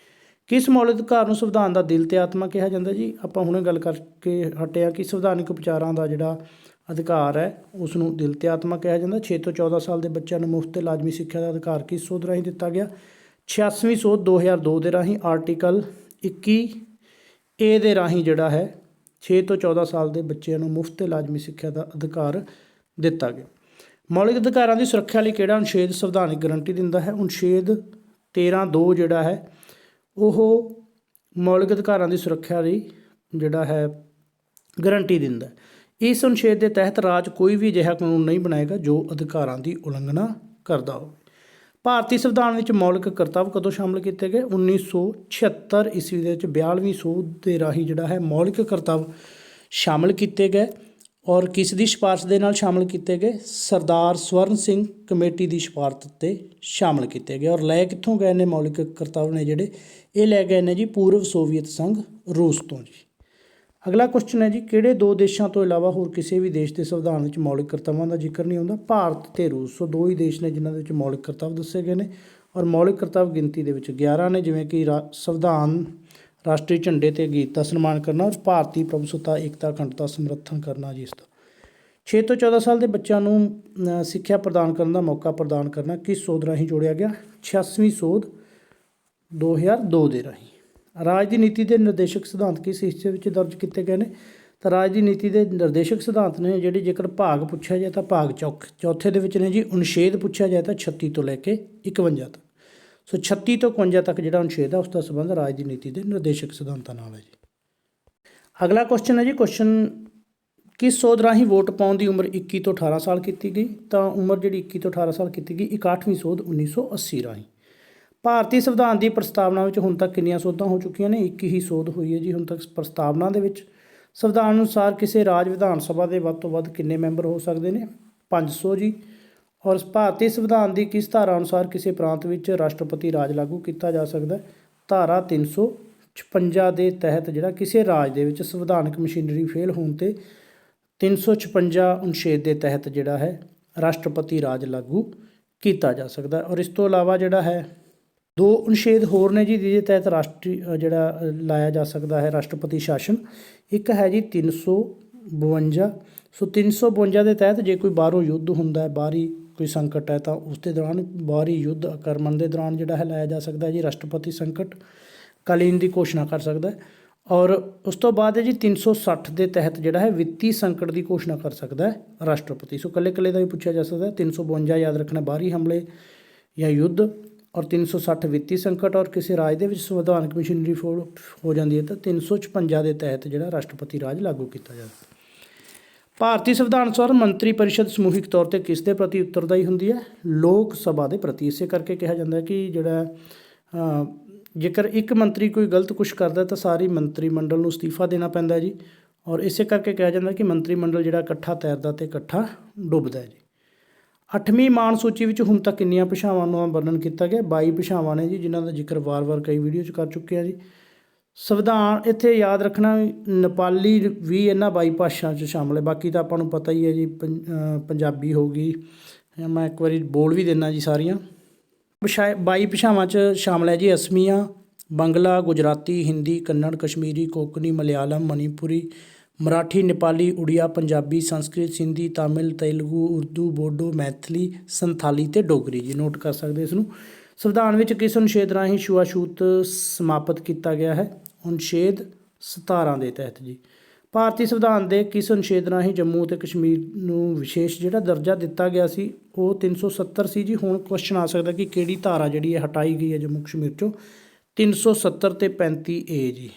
ਕਿਸ ਮੌਲਿਕ ਅਧਿਕਾਰ ਨੂੰ ਸੰਵਿਧਾਨ ਦਾ ਦਿਲ ਤੇ ਆਤਮਾ ਕਿਹਾ ਜਾਂਦਾ ਜੀ। ਆਪਾਂ ਹੁਣੇ ਗੱਲ ਕਰਕੇ ਹਟਿਆ ਕਿ ਸੰਵਿਧਾਨਕ ਉਪਚਾਰਾਂ ਦਾ ਜਿਹੜਾ ਅਧਿਕਾਰ ਹੈ ਉਸ ਨੂੰ ਦਿਲ ਤੇ ਆਤਮਾ ਕਿਹਾ ਜਾਂਦਾ। 6 ਤੋਂ 14 ਸਾਲ ਦੇ ਬੱਚਿਆਂ ਨੂੰ ਮੁਫਤ ਤੇ ਲਾਜ਼ਮੀ ਸਿੱਖਿਆ ਦਾ ਅਧਿਕਾਰ ਕਿਸ ਸੋਧ ਰਾਹੀਂ ਦਿੱਤਾ ਗਿਆ। 86ਵੀਂ ਸੋਧ 2002 ਦੇ ਰਾਹੀਂ ਆਰਟੀਕਲ 21A ਦੇ ਰਾਹੀਂ ਜਿਹੜਾ ਹੈ 6 ਤੋਂ 14 ਸਾਲ ਦੇ ਬੱਚਿਆਂ ਨੂੰ ਮੁਫਤ ਤੇ ਲਾਜ਼ਮੀ ਸਿੱਖਿਆ ਦਾ ਅਧਿਕਾਰ ਦਿੱਤਾ ਗਿਆ। ਮੌਲਿਕ ਅਧਿਕਾਰਾਂ ਦੀ ਸੁਰੱਖਿਆ ਲਈ ਕਿਹੜਾ ਅਨੁਛੇਦ ਸੰਵਿਧਾਨਕ ਗਰੰਟੀ ਦਿੰਦਾ ਹੈ। ਅਨੁਛੇਦ 13(2) ਜਿਹੜਾ ਹੈ ਉਹ ਮੌਲਿਕ ਅਧਿਕਾਰਾਂ ਦੀ ਸੁਰੱਖਿਆ ਲਈ ਜਿਹੜਾ ਹੈ ਗਰੰਟੀ ਦਿੰਦਾ। ਇਸ ਅਨੁਛੇਦ ਦੇ ਤਹਿਤ ਰਾਜ ਕੋਈ ਵੀ ਅਜਿਹਾ ਕਾਨੂੰਨ ਨਹੀਂ ਬਣਾਏਗਾ ਜੋ ਅਧਿਕਾਰਾਂ ਦੀ ਉਲੰਘਣਾ ਕਰਦਾ ਹੋਵੇ। ਭਾਰਤੀ ਸੰਵਿਧਾਨ ਵਿੱਚ ਮੌਲਿਕ ਕਰਤੱਵ ਕਦੋਂ ਸ਼ਾਮਲ ਕੀਤੇ ਗਏ। 1976 ਈਸਵੀ ਦੇ ਵਿੱਚ 42ਵੀਂ ਸੋਧ ਦੇ ਰਾਹੀਂ ਜਿਹੜਾ ਹੈ ਮੌਲਿਕ ਕਰਤੱਵ ਸ਼ਾਮਲ ਕੀਤੇ ਗਏ। ਔਰ ਕਿਸ ਦੀ ਸਿਫਾਰਿਸ਼ ਦੇ ਨਾਲ ਸ਼ਾਮਲ ਕੀਤੇ ਗਏ। ਸਰਦਾਰ ਸਵਰਨ ਸਿੰਘ ਕਮੇਟੀ ਦੀ ਸਿਫਾਰਿਸ਼ 'ਤੇ ਸ਼ਾਮਲ ਕੀਤੇ ਗਏ। ਔਰ ਲੈ ਕਿੱਥੋਂ ਗਏ ਨੇ ਮੌਲਿਕ ਕਰਤੱਵ ਨੇ ਜਿਹੜੇ, ਇਹ ਲੈ ਗਏ ਨੇ ਜੀ ਪੂਰਵ ਸੋਵੀਅਤ ਸੰਘ ਰੂਸ ਤੋਂ ਜੀ। ਅਗਲਾ ਕੁਐਸਚਨ ਹੈ ਜੀ, ਕਿਹੜੇ 2 ਦੇਸ਼ਾਂ ਤੋਂ ਇਲਾਵਾ ਹੋਰ ਕਿਸੇ ਵੀ ਦੇਸ਼ ਦੇ ਸੰਵਿਧਾਨ ਵਿੱਚ ਮੌਲਿਕ ਕਰਤੱਵਾਂ ਦਾ ਜ਼ਿਕਰ ਨਹੀਂ ਹੁੰਦਾ। ਭਾਰਤ ਅਤੇ ਰੂਸ। ਸੋ 2 ਹੀ ਦੇਸ਼ ਨੇ ਜਿਨ੍ਹਾਂ ਦੇ ਵਿੱਚ ਮੌਲਿਕ ਕਰਤੱਵ ਦੱਸੇ ਗਏ ਨੇ। ਔਰ ਮੌਲਿਕ ਕਰਤੱਵ ਗਿਣਤੀ ਦੇ ਵਿੱਚ 11 ਨੇ, ਜਿਵੇਂ ਕਿ ਸੰਵਿਧਾਨ, ਰਾਸ਼ਟਰੀ ਝੰਡੇ ਅਤੇ ਗੀਤ ਦਾ ਸਨਮਾਨ ਕਰਨਾ ਔਰ ਭਾਰਤੀ ਪ੍ਰਭੂਸੱਤਾ, ਏਕਤਾ, ਅਖੰਡਤਾ ਸਮਰਥਨ ਕਰਨਾ ਜੀ। ਇਸ ਦਾ 6 ਤੋਂ 14 ਸਾਲ ਦੇ ਬੱਚਿਆਂ ਨੂੰ ਸਿੱਖਿਆ ਪ੍ਰਦਾਨ ਕਰਨ ਦਾ ਮੌਕਾ ਪ੍ਰਦਾਨ ਕਰਨਾ ਕਿਸ ਸੋਧ ਰਾਹੀਂ ਜੋੜਿਆ ਗਿਆ। 86ਵੀਂ ਸੋਧ 2002 ਦੇ ਰਾਹੀਂ। ਰਾਜ ਦੀ ਨੀਤੀ ਦੇ ਨਿਰਦੇਸ਼ਕ ਸਿਧਾਂਤ ਕਿਸ ਹਿੱਸੇ ਵਿੱਚ ਦਰਜ ਕੀਤੇ ਗਏ ਨੇ। ਤਾਂ ਰਾਜ ਦੀ ਨੀਤੀ ਦੇ ਨਿਰਦੇਸ਼ਕ ਸਿਧਾਂਤ ਨੇ ਜਿਹੜੇ, ਜੇਕਰ ਭਾਗ ਪੁੱਛਿਆ ਜਾਏ ਤਾਂ ਭਾਗ ਚੌਥੇ ਦੇ ਵਿੱਚ ਨੇ ਜੀ। ਅਨੁਛੇਦ ਪੁੱਛਿਆ ਜਾਏ ਤਾਂ 36 ਤੋਂ ਲੈ ਕੇ 51 ਤੱਕ। ਸੋ 36 ਤੋਂ 51 ਤੱਕ ਜਿਹੜਾ ਅਨੁਛੇਦ ਹੈ ਉਸ ਦਾ ਸੰਬੰਧ ਰਾਜ ਦੀ ਨੀਤੀ ਦੇ ਨਿਰਦੇਸ਼ਕ ਸਿਧਾਂਤਾਂ ਨਾਲ ਹੈ ਜੀ। ਅਗਲਾ ਕੁਐਸਚਨ ਹੈ ਜੀ, ਕਿਸ ਸੋਧ ਰਾਹੀਂ ਵੋਟ ਪਾਉਣ ਦੀ ਉਮਰ 21 ਤੋਂ 18 ਸਾਲ ਕੀਤੀ ਗਈ। ਤਾਂ ਉਮਰ ਜਿਹੜੀ 21 ਤੋਂ 18 ਸਾਲ ਕੀਤੀ ਗਈ 61ਵੀਂ ਸੋਧ 1980 ਰਾਹੀਂ। ਭਾਰਤੀ ਸੰਵਿਧਾਨ ਦੀ ਪ੍ਰਸਤਾਵਨਾ ਵਿੱਚ ਹੁਣ ਤੱਕ ਕਿੰਨੀਆਂ ਸੋਧਾਂ ਹੋ ਚੁੱਕੀਆਂ ਨੇ। 21 ਹੀ ਸੋਧ ਹੋਈ ਹੈ ਜੀ ਹੁਣ ਤੱਕ ਪ੍ਰਸਤਾਵਨਾ ਦੇ ਵਿੱਚ। ਸੰਵਿਧਾਨ ਅਨੁਸਾਰ ਕਿਸੇ ਰਾਜ ਵਿਧਾਨ ਸਭਾ ਦੇ ਵੱਧ ਤੋਂ ਵੱਧ ਕਿੰਨੇ ਮੈਂਬਰ ਹੋ ਸਕਦੇ ਨੇ। 500 ਜੀ। ਔਰ ਭਾਰਤੀ ਸੰਵਿਧਾਨ ਦੀ ਕਿਸ ਧਾਰਾ ਅਨੁਸਾਰ ਕਿਸੇ ਪ੍ਰਾਂਤ ਵਿੱਚ ਰਾਸ਼ਟਰਪਤੀ ਰਾਜ ਲਾਗੂ ਕੀਤਾ ਜਾ ਸਕਦਾ। ਧਾਰਾ 356 ਦੇ ਤਹਿਤ ਜਿਹੜਾ ਕਿਸੇ ਰਾਜ ਦੇ ਵਿੱਚ ਸੰਵਿਧਾਨਕ ਮਸ਼ੀਨਰੀ ਫੇਲ ਹੋਣ 'ਤੇ 356 ਅਨੁਛੇਦ ਦੇ ਤਹਿਤ ਜਿਹੜਾ ਹੈ ਰਾਸ਼ਟਰਪਤੀ ਰਾਜ ਲਾਗੂ ਕੀਤਾ ਜਾ ਸਕਦਾ। ਔਰ ਇਸ ਤੋਂ ਇਲਾਵਾ ਜਿਹੜਾ ਹੈ 2 ਅਨੁਛੇਦ ਹੋਰ ਨੇ ਜੀ ਜਿਹਦੇ ਤਹਿਤ ਰਾਸ਼ਟਰੀ ਜਿਹੜਾ ਲਾਇਆ ਜਾ ਸਕਦਾ ਹੈ ਰਾਸ਼ਟਰਪਤੀ ਸ਼ਾਸਨ। ਇੱਕ ਹੈ ਜੀ 352। ਸੋ 352 ਦੇ ਤਹਿਤ ਜੇ ਕੋਈ ਬਾਹਰੋਂ ਯੁੱਧ ਹੁੰਦਾ ਹੈ, ਬਾਹਰੀ ਕੋਈ ਸੰਕਟ ਹੈ, ਤਾਂ ਉਸ ਦੇ ਦੌਰਾਨ ਬਾਹਰੀ ਯੁੱਧ ਆਕਰਮਣ ਦੇ ਦੌਰਾਨ ਜਿਹੜਾ ਹੈ ਲਾਇਆ ਜਾ ਸਕਦਾ ਹੈ ਜੀ ਰਾਸ਼ਟਰਪਤੀ ਸੰਕਟ ਕਾਲੀਨ ਦੀ ਘੋਸ਼ਣਾ ਕਰ ਸਕਦਾ ਹੈ। ਔਰ ਉਸ ਤੋਂ ਬਾਅਦ ਹੈ ਜੀ 360 ਦੇ ਤਹਿਤ ਜਿਹੜਾ ਹੈ ਵਿੱਤੀ ਸੰਕਟ ਦੀ ਘੋਸ਼ਣਾ ਕਰ ਸਕਦਾ ਹੈ ਰਾਸ਼ਟਰਪਤੀ। ਸੋ ਇਕੱਲੇ ਦਾ ਵੀ ਪੁੱਛਿਆ ਜਾ ਸਕਦਾ ਹੈ। 352 ਯਾਦ ਰੱਖਣਾ ਬਾਹਰੀ ਹਮਲੇ ਜਾਂ ਯੁੱਧ, ਔਰ 360 ਵਿੱਤੀ ਸੰਕਟ। ਔਰ ਕਿਸੇ ਰਾਜ ਦੇ ਵਿੱਚ ਸੰਵਿਧਾਨਕ ਮਸ਼ੀਨਰੀ ਫੇਲ ਹੋ ਜਾਂਦੀ ਹੈ ਤਾਂ 356 ਦੇ ਤਹਿਤ ਜਿਹੜਾ ਰਾਸ਼ਟਰਪਤੀ ਰਾਜ ਲਾਗੂ ਕੀਤਾ ਜਾਂਦਾ। ਭਾਰਤੀ ਸੰਵਿਧਾਨ ਅਨੁਸਾਰ ਮੰਤਰੀ ਪਰਿਸ਼ਦ ਸਮੂਹਿਕ ਤੌਰ 'ਤੇ ਕਿਸ ਦੇ ਪ੍ਰਤੀ ਉੱਤਰਦਾਈ ਹੁੰਦੀ ਹੈ। ਲੋਕ ਸਭਾ ਦੇ ਪ੍ਰਤੀ। ਇਸੇ ਕਰਕੇ ਕਿਹਾ ਜਾਂਦਾ ਕਿ ਜਿਹੜਾ ਜੇਕਰ ਇੱਕ ਮੰਤਰੀ ਕੋਈ ਗਲਤ ਕੁਛ ਕਰਦਾ ਤਾਂ ਸਾਰੀ ਮੰਤਰੀ ਮੰਡਲ ਨੂੰ ਅਸਤੀਫਾ ਦੇਣਾ ਪੈਂਦਾ ਜੀ। ਔਰ ਇਸੇ ਕਰਕੇ ਕਿਹਾ ਜਾਂਦਾ ਕਿ ਮੰਤਰੀ ਮੰਡਲ ਜਿਹੜਾ ਇਕੱਠਾ ਤੈਰਦਾ ਅਤੇ ਇਕੱਠਾ ਡੁੱਬਦਾ ਹੈ ਜੀ। 8ਵੀਂ ਮਾਨ ਸੂਚੀ ਵਿੱਚ ਹੁਣ ਤੱਕ ਕਿੰਨੀਆਂ ਭਾਸ਼ਾਵਾਂ ਦਾ ਵਰਣਨ ਕੀਤਾ ਗਿਆ? 22 ਭਾਸ਼ਾਵਾਂ ਨੇ ਜੀ, ਜਿਨ੍ਹਾਂ ਦਾ ਜ਼ਿਕਰ ਵਾਰ-ਵਾਰ ਕਈ ਵੀਡੀਓ 'ਚ ਕਰ ਚੁੱਕੇ ਹਾਂ ਜੀ। ਸੰਵਿਧਾਨ ਇੱਥੇ ਯਾਦ ਰੱਖਣਾ ਨੇਪਾਲੀ ਵੀ ਇਹਨਾਂ 22 ਭਾਸ਼ਾ 'ਚ ਸ਼ਾਮਲ ਹੈ, ਬਾਕੀ ਤਾਂ ਆਪਾਂ ਨੂੰ ਪਤਾ ਹੀ ਹੈ ਜੀ। ਪੰਜਾਬੀ ਹੋ ਗਈ, ਮੈਂ ਇੱਕ ਵਾਰੀ ਬੋਲ ਵੀ ਦਿੰਦਾ ਜੀ ਸਾਰੀਆਂ 22 ਭਾਸ਼ਾਵਾਂ 'ਚ ਸ਼ਾਮਲ ਹੈ ਜੀ। ਅਸਮੀਆ, ਬੰਗਲਾ, ਗੁਜਰਾਤੀ, ਹਿੰਦੀ, ਕੰਨੜ, ਕਸ਼ਮੀਰੀ, ਕੋਂਕਣੀ, ਮਲਿਆਲਮ, ਮਨੀਪੁਰੀ, ਮਰਾਠੀ, ਨੇਪਾਲੀ, ਉੜੀਆ, ਪੰਜਾਬੀ, ਸੰਸਕ੍ਰਿਤ, ਸਿੰਧੀ, ਤਾਮਿਲ, ਤੇਲਗੂ, ਉਰਦੂ, ਬੋਡੋ, ਮੈਥਲੀ, ਸੰਥਾਲੀ ਅਤੇ ਡੋਗਰੀ ਜੀ। ਨੋਟ ਕਰ ਸਕਦੇ ਇਸ ਨੂੰ। ਸੰਵਿਧਾਨ ਵਿੱਚ ਕਿਸ ਅਨੁਛੇਦ ਰਾਹੀਂ ਛੂਆ-ਛੂਤ ਸਮਾਪਤ ਕੀਤਾ ਗਿਆ ਹੈ? ਅਨੁਛੇਦ 17 ਦੇ ਤਹਿਤ ਜੀ। ਭਾਰਤੀ ਸੰਵਿਧਾਨ ਦੇ ਕਿਸ ਅਨੁਛੇਦ ਰਾਹੀਂ ਜੰਮੂ ਅਤੇ ਕਸ਼ਮੀਰ ਨੂੰ ਵਿਸ਼ੇਸ਼ ਜਿਹੜਾ ਦਰਜਾ ਦਿੱਤਾ ਗਿਆ ਸੀ? ਉਹ 370 ਸੀ ਜੀ। ਹੁਣ ਕੁਐਸਚਨ ਆ ਸਕਦਾ ਕਿ ਕਿਹੜੀ ਧਾਰਾ ਜਿਹੜੀ ਹੈ ਹਟਾਈ ਗਈ ਹੈ ਜੰਮੂ ਕਸ਼ਮੀਰ 'ਚੋਂ? 370 ਅਤੇ 35A ਜੀ।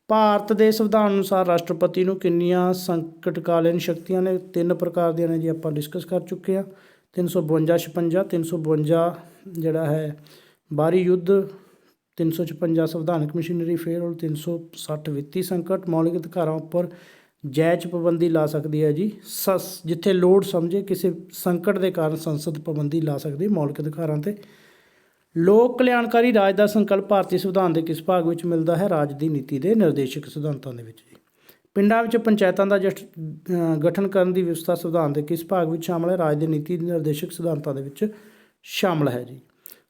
ਭਾਰਤ ਦੇ ਸੰਵਿਧਾਨ ਅਨੁਸਾਰ ਰਾਸ਼ਟਰਪਤੀ ਨੂੰ ਕਿੰਨੀਆਂ ਸੰਕਟਕਾਲੀਨ ਸ਼ਕਤੀਆਂ ਨੇ? 3 ਪ੍ਰਕਾਰ ਦੀਆਂ ਨੇ ਜੀ, ਆਪਾਂ ਡਿਸਕਸ ਕਰ ਚੁੱਕੇ ਹਾਂ। 352, 56, 352 ਜਿਹੜਾ ਹੈ ਬਾਹਰੀ ਯੁੱਧ, 356 ਸੰਵਿਧਾਨਕ ਮਸ਼ੀਨਰੀ ਫੇਲ ਔਰ 360 ਵਿੱਤੀ ਸੰਕਟ। ਮੌਲਿਕ ਅਧਿਕਾਰਾਂ ਉੱਪਰ ਜਾਇਜ਼ ਪਾਬੰਦੀ ਲਾ ਸਕਦੀ ਹੈ ਜੀ ਜਿੱਥੇ ਲੋੜ ਸਮਝੇ ਕਿਸੇ ਸੰਕਟ ਦੇ ਕਾਰਨ ਸੰਸਦ ਪਾਬੰਦੀ ਲਾ ਸਕਦੀ ਮੌਲਿਕ ਅਧਿਕਾਰਾਂ 'ਤੇ। ਲੋਕ ਕਲਿਆਣਕਾਰੀ ਰਾਜ ਦਾ ਸੰਕਲਪ ਭਾਰਤੀ ਸੰਵਿਧਾਨ ਦੇ ਕਿਸ ਭਾਗ ਵਿੱਚ ਮਿਲਦਾ ਹੈ? ਰਾਜ ਦੀ ਨੀਤੀ ਦੇ ਨਿਰਦੇਸ਼ਕ ਸਿਧਾਂਤਾਂ ਦੇ ਵਿੱਚ ਜੀ। ਪਿੰਡਾਂ ਵਿੱਚ ਪੰਚਾਇਤਾਂ ਦਾ ਗਠਨ ਕਰਨ ਦੀ ਵਿਵਸਥਾ ਸੰਵਿਧਾਨ ਦੇ ਕਿਸ ਭਾਗ ਵਿੱਚ ਸ਼ਾਮਲ ਹੈ? ਰਾਜ ਦੇ ਨੀਤੀ ਨਿਰਦੇਸ਼ਕ ਸਿਧਾਂਤਾਂ ਦੇ ਵਿੱਚ ਸ਼ਾਮਲ ਹੈ ਜੀ।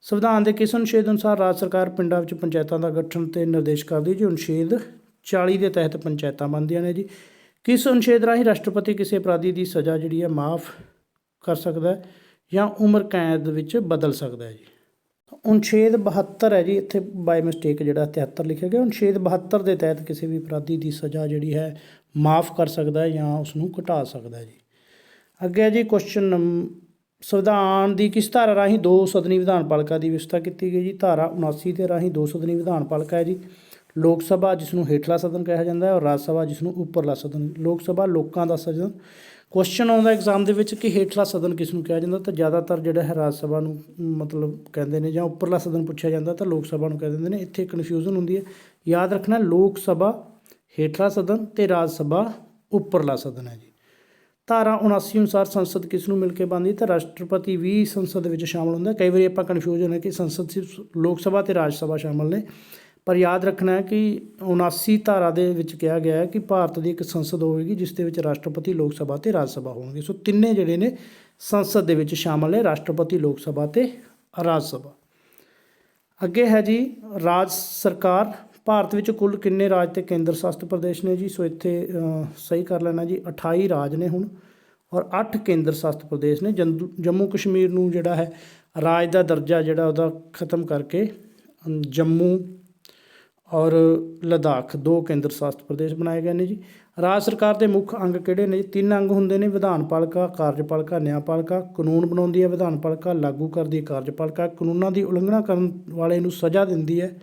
ਸੰਵਿਧਾਨ ਦੇ ਕਿਸ ਅਨੁਛੇਦ ਅਨੁਸਾਰ ਰਾਜ ਸਰਕਾਰ ਪਿੰਡਾਂ ਵਿੱਚ ਪੰਚਾਇਤਾਂ ਦਾ ਗਠਨ ਤੇ ਨਿਰਦੇਸ਼ ਕਰਦੀ ਜੀ? ਅਨੁਛੇਦ 40 ਦੇ ਤਹਿਤ ਪੰਚਾਇਤਾਂ ਬਣਦੀਆਂ ਨੇ ਜੀ। ਕਿਸ ਅਨੁਛੇਦ ਰਾਹੀਂ ਰਾਸ਼ਟਰਪਤੀ ਕਿਸੇ ਅਪਰਾਧੀ ਦੀ ਸਜ਼ਾ ਜਿਹੜੀ ਹੈ ਮਾਫ਼ ਕਰ ਸਕਦਾ ਹੈ ਜਾਂ ਉਮਰ ਕੈਦ ਵਿੱਚ ਬਦਲ ਸਕਦਾ ਹੈ ਜੀ? ਅਨੁਛੇਦ 72 ਹੈ ਜੀ। ਇੱਥੇ ਬਾਈ ਮਿਸਟੇਕ ਜਿਹੜਾ 73 ਲਿਖਿਆ ਗਿਆ। ਅਨੁਛੇਦ 72 ਦੇ ਤਹਿਤ ਕਿਸੇ ਵੀ ਅਪਰਾਧੀ ਦੀ ਸਜ਼ਾ ਜਿਹੜੀ ਹੈ ਮਾਫ਼ ਕਰ ਸਕਦਾ ਹੈ ਜਾਂ ਉਸ ਨੂੰ ਘਟਾ ਸਕਦਾ ਹੈ ਜੀ। ਅੱਗੇ ਹੈ ਜੀ ਕੁਐਸਚਨ ਸੰਵਿਧਾਨ ਦੀ ਕਿਸ ਧਾਰਾ ਰਾਹੀਂ 2 ਸਦਨੀ ਵਿਧਾਨ ਪਾਲਿਕਾ ਦੀ ਵਿਵਸਥਾ ਕੀਤੀ ਗਈ ਜੀ? ਧਾਰਾ 79 ਦੇ ਰਾਹੀਂ 2 ਸਦਨੀ ਵਿਧਾਨ ਪਾਲਿਕਾ ਹੈ ਜੀ। ਲੋਕ ਸਭਾ ਜਿਸ ਨੂੰ ਹੇਠਲਾ ਸਦਨ ਕਿਹਾ ਜਾਂਦਾ ਹੈ ਔਰ ਰਾਜ ਸਭਾ ਜਿਸ ਨੂੰ ਉੱਪਰਲਾ ਸਦਨ। ਲੋਕ ਸਭਾ ਲੋਕਾਂ ਦਾ ਸਦਨ। ਕੁਐਸਚਨ ਆਉਂਦਾ ਐਗਜ਼ਾਮ ਦੇ ਵਿੱਚ ਕਿ ਹੇਠਲਾ ਸਦਨ ਕਿਸ ਨੂੰ ਕਿਹਾ ਜਾਂਦਾ, ਤਾਂ ਜ਼ਿਆਦਾਤਰ ਜਿਹੜਾ ਹੈ ਰਾਜ ਸਭਾ ਨੂੰ ਮਤਲਬ ਕਹਿੰਦੇ ਨੇ, ਜਾਂ ਉੱਪਰਲਾ ਸਦਨ ਪੁੱਛਿਆ ਜਾਂਦਾ ਤਾਂ ਲੋਕ ਸਭਾ ਨੂੰ ਕਹਿ ਦਿੰਦੇ ਨੇ। ਇੱਥੇ ਕਨਫਿਊਜ਼ਨ ਹੁੰਦੀ ਹੈ, ਯਾਦ ਰੱਖਣਾ ਲੋਕ ਸਭਾ ਹੇਠਲਾ ਸਦਨ ਅਤੇ ਰਾਜ ਸਭਾ ਉੱਪਰਲਾ ਸਦਨ ਹੈ ਜੀ। ਧਾਰਾ 79 ਅਨੁਸਾਰ ਸੰਸਦ ਕਿਸ ਨੂੰ ਮਿਲ ਕੇ ਬਣਦੀ? ਤਾਂ ਰਾਸ਼ਟਰਪਤੀ ਵੀ ਸੰਸਦ ਦੇ ਵਿੱਚ ਸ਼ਾਮਲ ਹੁੰਦਾ। ਕਈ ਵਾਰੀ ਆਪਾਂ ਕਨਫਿਊਜ਼ਨ ਹੈ ਕਿ ਸੰਸਦ ਸਿਰਫ ਲੋਕ ਸਭਾ ਅਤੇ ਰਾਜ ਸਭਾ ਸ਼ਾਮਲ ਨੇ, ਪਰ ਯਾਦ ਰੱਖਣਾ ਹੈ ਕਿ 79 ਧਾਰਾ ਦੇ ਵਿੱਚ ਕਿਹਾ ਗਿਆ ਹੈ ਕਿ ਭਾਰਤ ਦੀ ਇੱਕ ਸੰਸਦ ਹੋਵੇਗੀ ਜਿਸ ਦੇ ਵਿੱਚ ਰਾਸ਼ਟਰਪਤੀ, ਲੋਕ ਸਭਾ ਅਤੇ ਰਾਜ ਸਭਾ ਹੋਣਗੇ। ਸੋ ਤਿੰਨੇ ਜਿਹੜੇ ਨੇ ਸੰਸਦ ਦੇ ਵਿੱਚ ਸ਼ਾਮਲ ਨੇ, ਰਾਸ਼ਟਰਪਤੀ, ਲੋਕ ਸਭਾ ਅਤੇ ਰਾਜ ਸਭਾ। ਅੱਗੇ ਹੈ ਜੀ ਰਾਜ ਸਰਕਾਰ। ਭਾਰਤ ਵਿੱਚ ਕੁੱਲ ਕਿੰਨੇ ਰਾਜ ਅਤੇ ਕੇਂਦਰ ਸ਼ਾਸਿਤ ਪ੍ਰਦੇਸ਼ ਨੇ ਜੀ? ਸੋ ਇੱਥੇ ਸਹੀ ਕਰ ਲੈਣਾ ਜੀ, 28 ਰਾਜ ਨੇ ਹੁਣ ਔਰ 8 ਕੇਂਦਰ ਸ਼ਾਸਿਤ ਪ੍ਰਦੇਸ਼ ਨੇ। ਜੰਮੂ ਕਸ਼ਮੀਰ ਨੂੰ ਜਿਹੜਾ ਹੈ ਰਾਜ ਦਾ ਦਰਜਾ ਜਿਹੜਾ ਉਹਦਾ ਖਤਮ ਕਰਕੇ ਜੰਮੂ ਔਰ ਲਦਾਖ 2 ਕੇਂਦਰ ਸ਼ਾਸਿਤ ਪ੍ਰਦੇਸ਼ ਬਣਾਏ ਗਏ ਨੇ ਜੀ। ਰਾਜ ਸਰਕਾਰ ਦੇ ਮੁੱਖ ਅੰਗ ਕਿਹੜੇ ਨੇ ਜੀ? 3 ਅੰਗ ਹੁੰਦੇ ਨੇ, ਵਿਧਾਨ ਪਾਲਿਕਾ, ਕਾਰਜਪਾਲਿਕਾ, ਨਿਆਂਪਾਲਿਕਾ। ਕਾਨੂੰਨ ਬਣਾਉਂਦੀ ਹੈ ਵਿਧਾਨ ਪਾਲਿਕਾ, ਲਾਗੂ ਕਰਦੀ ਹੈ ਕਾਰਜਪਾਲਿਕਾ। ਕਾਨੂੰਨਾਂ ਦੀ ਉਲੰਘਣਾ ਕਰਨ ਵਾਲੇ ਨੂੰ ਸਜ਼ਾ ਦਿੰਦੀ ਹੈ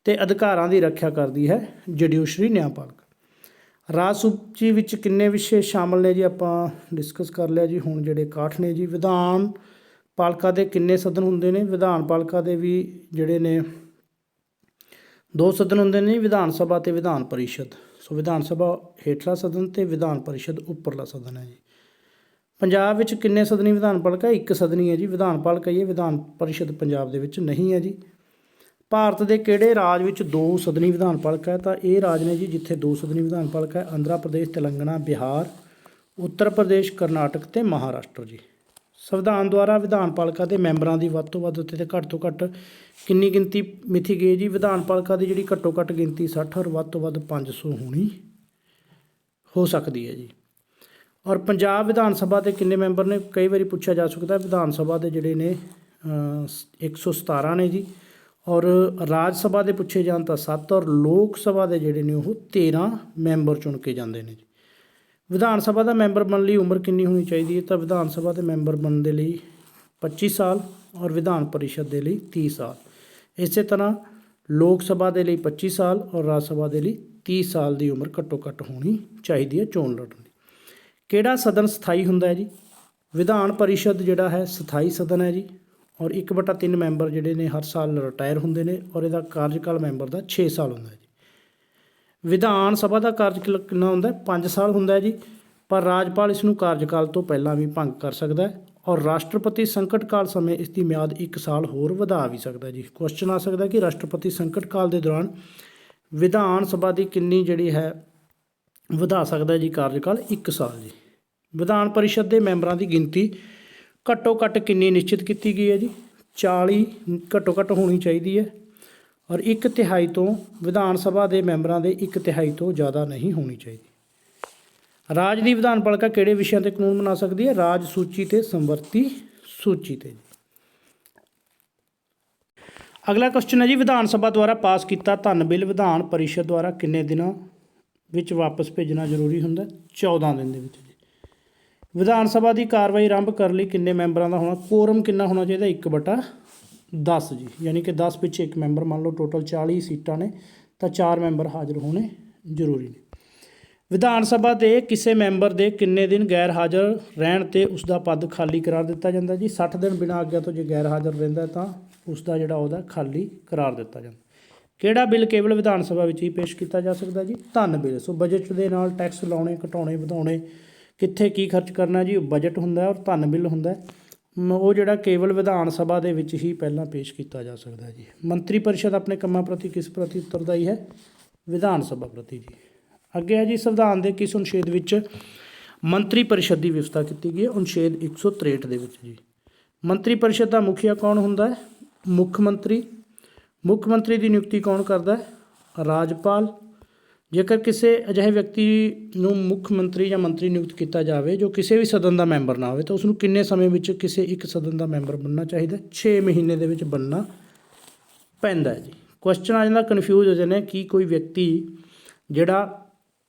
ਅਤੇ ਅਧਿਕਾਰਾਂ ਦੀ ਰੱਖਿਆ ਕਰਦੀ ਹੈ ਜੁਡੀਸ਼ਰੀ, ਨਿਆਂਪਾਲਿਕਾ। ਰਾਜ ਸੂਚੀ ਵਿੱਚ ਕਿੰਨੇ ਵਿਸ਼ੇ ਸ਼ਾਮਲ ਨੇ ਜੀ? ਆਪਾਂ ਡਿਸਕਸ ਕਰ ਲਿਆ ਜੀ। ਹੁਣ ਜਿਹੜੇ 61 ਨੇ ਜੀ। ਵਿਧਾਨ ਪਾਲਿਕਾ ਦੇ ਕਿੰਨੇ ਸਦਨ ਹੁੰਦੇ ਨੇ? ਵਿਧਾਨ ਪਾਲਿਕਾ ਦੇ ਵੀ ਜਿਹੜੇ ਨੇ 2 ਸਦਨ ਹੁੰਦੇ ਨੇ, ਵਿਧਾਨ ਸਭਾ ਅਤੇ ਵਿਧਾਨ ਪਰਿਸ਼ਦ। ਸੋ ਵਿਧਾਨ ਸਭਾ ਹੇਠਲਾ ਸਦਨ ਅਤੇ ਵਿਧਾਨ ਪਰਿਸ਼ਦ ਉੱਪਰਲਾ ਸਦਨ ਹੈ ਜੀ। ਪੰਜਾਬ ਵਿੱਚ ਕਿੰਨੇ ਸਦਨੀ ਵਿਧਾਨ ਪਾਲਿਕਾ? 1 ਸਦਨੀ ਹੈ ਜੀ। ਵਿਧਾਨ ਪਾਲਿਕਾ ਹੀ ਹੈ, ਵਿਧਾਨ ਪਰਿਸ਼ਦ ਪੰਜਾਬ ਦੇ ਵਿੱਚ ਨਹੀਂ ਹੈ ਜੀ। ਭਾਰਤ ਦੇ ਕਿਹੜੇ ਰਾਜ ਵਿੱਚ 2 ਸਦਨੀ ਵਿਧਾਨ ਪਾਲਿਕਾ ਹੈ? ਤਾਂ ਇਹ ਰਾਜ ਨੇ ਜੀ ਜਿੱਥੇ 2 ਸਦਨੀ ਵਿਧਾਨ ਪਾਲਿਕਾ ਹੈ, ਆਂਧਰਾ ਪ੍ਰਦੇਸ਼, ਤੇਲੰਗਾਨਾ, ਬਿਹਾਰ, ਉੱਤਰ ਪ੍ਰਦੇਸ਼, ਕਰਨਾਟਕ ਅਤੇ ਮਹਾਰਾਸ਼ਟਰ ਜੀ। ਸੰਵਿਧਾਨ ਦੁਆਰਾ ਵਿਧਾਨ ਪਾਲਿਕਾ ਦੇ ਮੈਂਬਰਾਂ ਦੀ ਵੱਧ ਤੋਂ ਵੱਧ ਅਤੇ ਘੱਟ ਤੋਂ ਘੱਟ ਕਿੰਨੀ ਗਿਣਤੀ ਮਿਥੀ ਗਈ ਜੀ? ਵਿਧਾਨ ਪਾਲਿਕਾ ਦੀ ਜਿਹੜੀ ਘੱਟੋ ਘੱਟ ਗਿਣਤੀ 60 ਔਰ ਵੱਧ ਤੋਂ ਵੱਧ 500 ਹੋਣੀ ਹੋ ਸਕਦੀ ਹੈ ਜੀ। ਔਰ ਪੰਜਾਬ ਵਿਧਾਨ ਸਭਾ ਦੇ ਕਿੰਨੇ ਮੈਂਬਰ ਨੇ? ਕਈ ਵਾਰੀ ਪੁੱਛਿਆ ਜਾ ਸਕਦਾ। ਵਿਧਾਨ ਸਭਾ ਦੇ ਜਿਹੜੇ ਨੇ 117 ਨੇ ਜੀ ਔਰ ਰਾਜ ਸਭਾ ਦੇ ਪੁੱਛੇ ਜਾਣ ਤਾਂ 7 ਔਰ ਲੋਕ ਸਭਾ ਦੇ ਜਿਹੜੇ ਨੇ ਉਹ 13 ਮੈਂਬਰ ਚੁਣ ਕੇ ਜਾਂਦੇ ਨੇ ਜੀ। ਵਿਧਾਨ ਸਭਾ ਦਾ ਮੈਂਬਰ ਬਣਨ ਲਈ ਉਮਰ ਕਿੰਨੀ ਹੋਣੀ ਚਾਹੀਦੀ ਹੈ? ਤਾਂ ਵਿਧਾਨ ਸਭਾ ਦੇ ਮੈਂਬਰ ਬਣਨ ਦੇ ਲਈ 25 ਸਾਲ ਔਰ ਵਿਧਾਨ ਪਰਿਸ਼ਦ ਦੇ ਲਈ 30 ਸਾਲ। ਇਸੇ ਤਰ੍ਹਾਂ ਲੋਕ ਸਭਾ ਦੇ ਲਈ 25 ਸਾਲ ਔਰ ਰਾਜ ਸਭਾ ਦੇ ਲਈ 30 ਸਾਲ ਦੀ ਉਮਰ ਘੱਟੋ ਘੱਟ ਹੋਣੀ ਚਾਹੀਦੀ ਹੈ ਚੋਣ ਲੜਨ ਦੀ। ਕਿਹੜਾ ਸਦਨ ਸਥਾਈ ਹੁੰਦਾ ਹੈ ਜੀ? ਵਿਧਾਨ ਪਰਿਸ਼ਦ ਜਿਹੜਾ ਹੈ ਸਥਾਈ ਸਦਨ ਹੈ ਜੀ ਔਰ 1/3 ਮੈਂਬਰ ਜਿਹੜੇ ਨੇ ਹਰ ਸਾਲ ਰਿਟਾਇਰ ਹੁੰਦੇ ਨੇ ਔਰ ਇਹਦਾ ਕਾਰਜਕਾਲ ਮੈਂਬਰ ਦਾ 6 ਸਾਲ ਹੁੰਦਾ ਹੈ ਜੀ। ਵਿਧਾਨ ਸਭਾ ਦਾ ਕਾਰਜਕਾਲ ਕਿੰਨਾ ਹੁੰਦਾ ਹੈ? 5 ਸਾਲ ਹੁੰਦਾ ਹੈ ਜੀ, ਪਰ ਰਾਜਪਾਲ ਇਸ ਨੂੰ ਕਾਰਜਕਾਲ ਤੋਂ ਪਹਿਲਾਂ ਵੀ ਭੰਗ ਕਰ ਸਕਦਾ ਹੈ ਔਰ ਰਾਸ਼ਟਰਪਤੀ ਸੰਕਟ ਕਾਲ ਸਮੇਂ ਇਸ ਦੀ ਮਿਆਦ 1 ਸਾਲ ਹੋਰ ਵਧਾ ਵੀ ਸਕਦਾ ਜੀ। ਕੁਐਸਚਨ ਆ ਸਕਦਾ ਕਿ ਰਾਸ਼ਟਰਪਤੀ ਸੰਕਟ ਕਾਲ ਦੇ ਦੌਰਾਨ ਵਿਧਾਨ ਸਭਾ ਦੀ ਕਿੰਨੀ ਜਿਹੜੀ ਹੈ ਵਧਾ ਸਕਦਾ ਜੀ ਕਾਰਜਕਾਲ? 1 ਸਾਲ ਜੀ। ਵਿਧਾਨ ਪਰਿਸ਼ਦ ਦੇ ਮੈਂਬਰਾਂ ਦੀ ਗਿਣਤੀ ਘੱਟੋ ਘੱਟ ਕਿੰਨੀ ਨਿਸ਼ਚਿਤ ਕੀਤੀ ਗਈ ਹੈ ਜੀ? 40 ਘੱਟੋ ਘੱਟ ਹੋਣੀ ਚਾਹੀਦੀ ਹੈ ਔਰ 1/3 ਤੋਂ ਵਿਧਾਨ ਸਭਾ ਦੇ ਮੈਂਬਰਾਂ ਦੇ 1/3 ਤੋਂ ਜ਼ਿਆਦਾ ਨਹੀਂ ਹੋਣੀ ਚਾਹੀਦੀ। ਰਾਜ ਦੀ ਵਿਧਾਨਪਾਲਿਕਾ ਕਿਹੜੇ ਵਿਸ਼ਿਆਂ ਤੇ ਕਾਨੂੰਨ ਬਣਾ ਸਕਦੀ ਹੈ? ਰਾਜ ਸੂਚੀ ਤੇ ਸੰਵਰਤੀ ਸੂਚੀ ਤੇ। ਅਗਲਾ ਕੁਐਸਚਨ ਹੈ ਜੀ, ਵਿਧਾਨ ਸਭਾ ਦੁਆਰਾ ਪਾਸ ਕੀਤਾ ਧਨ ਬਿੱਲ ਵਿਧਾਨ ਪਰਿਸ਼ਦ ਦੁਆਰਾ ਕਿੰਨੇ ਦਿਨਾਂ ਵਿੱਚ ਵਾਪਸ ਭੇਜਣਾ ਜ਼ਰੂਰੀ ਹੁੰਦਾ? 14 ਦਿਨ ਦੇ ਵਿੱਚ ਜੀ। ਵਿਧਾਨ ਸਭਾ ਦੀ ਕਾਰਵਾਈ ਆਰੰਭ ਕਰਨ ਲਈ ਕਿੰਨੇ ਮੈਂਬਰਾਂ ਦਾ ਹੋਣਾ? ਕੋਰਮ ਕਿੰਨਾ ਹੋਣਾ ਚਾਹੀਦਾ? 1/10 ਜੀ, ਯਾਨੀ ਕਿ 10 ਪਿੱਛੇ 1 ਮੈਂਬਰ। ਮੰਨ ਲਓ ਟੋਟਲ 40 ਸੀਟਾਂ ਨੇ ਤਾਂ 4 ਮੈਂਬਰ ਹਾਜ਼ਰ ਹੋਣੇ ਜ਼ਰੂਰੀ ਨੇ। ਵਿਧਾਨ ਸਭਾ ਦੇ ਕਿਸੇ ਮੈਂਬਰ ਦੇ ਕਿੰਨੇ ਦਿਨ ਗੈਰ ਹਾਜ਼ਰ ਰਹਿਣ 'ਤੇ ਉਸ ਦਾ ਪਦ ਖਾਲੀ ਕਰਾਰ ਦਿੱਤਾ ਜਾਂਦਾ ਜੀ? 60 ਦਿਨ ਬਿਨਾਂ ਆਗਿਆ ਤੋਂ ਜੇ ਗੈਰ ਹਾਜ਼ਰ ਰਹਿੰਦਾ ਤਾਂ ਉਸ ਦਾ ਜਿਹੜਾ ਉਹਦਾ ਖਾਲੀ ਕਰਾਰ ਦਿੱਤਾ ਜਾਂਦਾ। ਕਿਹੜਾ ਬਿੱਲ ਕੇਵਲ ਵਿਧਾਨ ਸਭਾ ਵਿੱਚ ਹੀ ਪੇਸ਼ ਕੀਤਾ ਜਾ ਸਕਦਾ ਜੀ? ਧਨ ਬਿੱਲ। ਸੋ ਬਜਟ ਦੇ ਨਾਲ ਟੈਕਸ ਲਾਉਣੇ, ਘਟਾਉਣੇ, ਵਧਾਉਣੇ, ਕਿੱਥੇ ਕੀ ਖਰਚ ਕਰਨਾ ਜੀ, ਉਹ ਬਜਟ ਹੁੰਦਾ ਔਰ ਧਨ ਬਿੱਲ ਹੁੰਦਾ ਉਹ ਜਿਹੜਾ ਕੇਵਲ ਵਿਧਾਨ ਸਭਾ ਦੇ ਵਿੱਚ ਹੀ ਪਹਿਲਾਂ ਪੇਸ਼ ਕੀਤਾ ਜਾ ਸਕਦਾ ਜੀ। ਮੰਤਰੀ ਪਰਿਸ਼ਦ ਆਪਣੇ ਕੰਮਾਂ ਪ੍ਰਤੀ ਕਿਸ ਪ੍ਰਤੀ ਉੱਤਰਦਾਈ ਹੈ? ਵਿਧਾਨ ਸਭਾ ਪ੍ਰਤੀ ਜੀ। ਅੱਗੇ ਹੈ ਜੀ, ਸੰਵਿਧਾਨ ਦੇ ਕਿਸ ਅਨੁਛੇਦ ਵਿੱਚ ਮੰਤਰੀ ਪਰਿਸ਼ਦ ਦੀ ਵਿਵਸਥਾ ਕੀਤੀ ਗਈ ਹੈ? ਅਨੁਛੇਦ 163 ਦੇ ਵਿੱਚ ਜੀ। ਮੰਤਰੀ ਪਰਿਸ਼ਦ ਦਾ ਮੁਖੀਆ ਕੌਣ ਹੁੰਦਾ ਹੈ? ਮੁੱਖ ਮੰਤਰੀ। ਮੁੱਖ ਮੰਤਰੀ ਦੀ ਨਿਯੁਕਤੀ ਕੌਣ ਕਰਦਾ ਹੈ? ਰਾਜਪਾਲ। ਜੇਕਰ ਕਿਸੇ ਅਜਿਹੇ ਵਿਅਕਤੀ ਨੂੰ ਮੁੱਖ ਮੰਤਰੀ ਜਾਂ ਮੰਤਰੀ ਨਿਯੁਕਤ ਕੀਤਾ ਜਾਵੇ ਜੋ ਕਿਸੇ ਵੀ ਸਦਨ ਦਾ ਮੈਂਬਰ ਨਾ ਹੋਵੇ ਤਾਂ ਉਸ ਨੂੰ ਕਿੰਨੇ ਸਮੇਂ ਵਿੱਚ ਕਿਸੇ ਇੱਕ ਸਦਨ ਦਾ ਮੈਂਬਰ ਬਣਨਾ ਚਾਹੀਦਾ? 6 ਮਹੀਨੇ ਦੇ ਵਿੱਚ ਬਣਨਾ ਪੈਂਦਾ ਹੈ ਜੀ। ਕੁਐਸਚਨ ਆ ਜਾਂਦਾ, ਕਨਫਿਊਜ਼ ਹੋ ਜਾਂਦੇ ਕਿ ਕੋਈ ਵਿਅਕਤੀ ਜਿਹੜਾ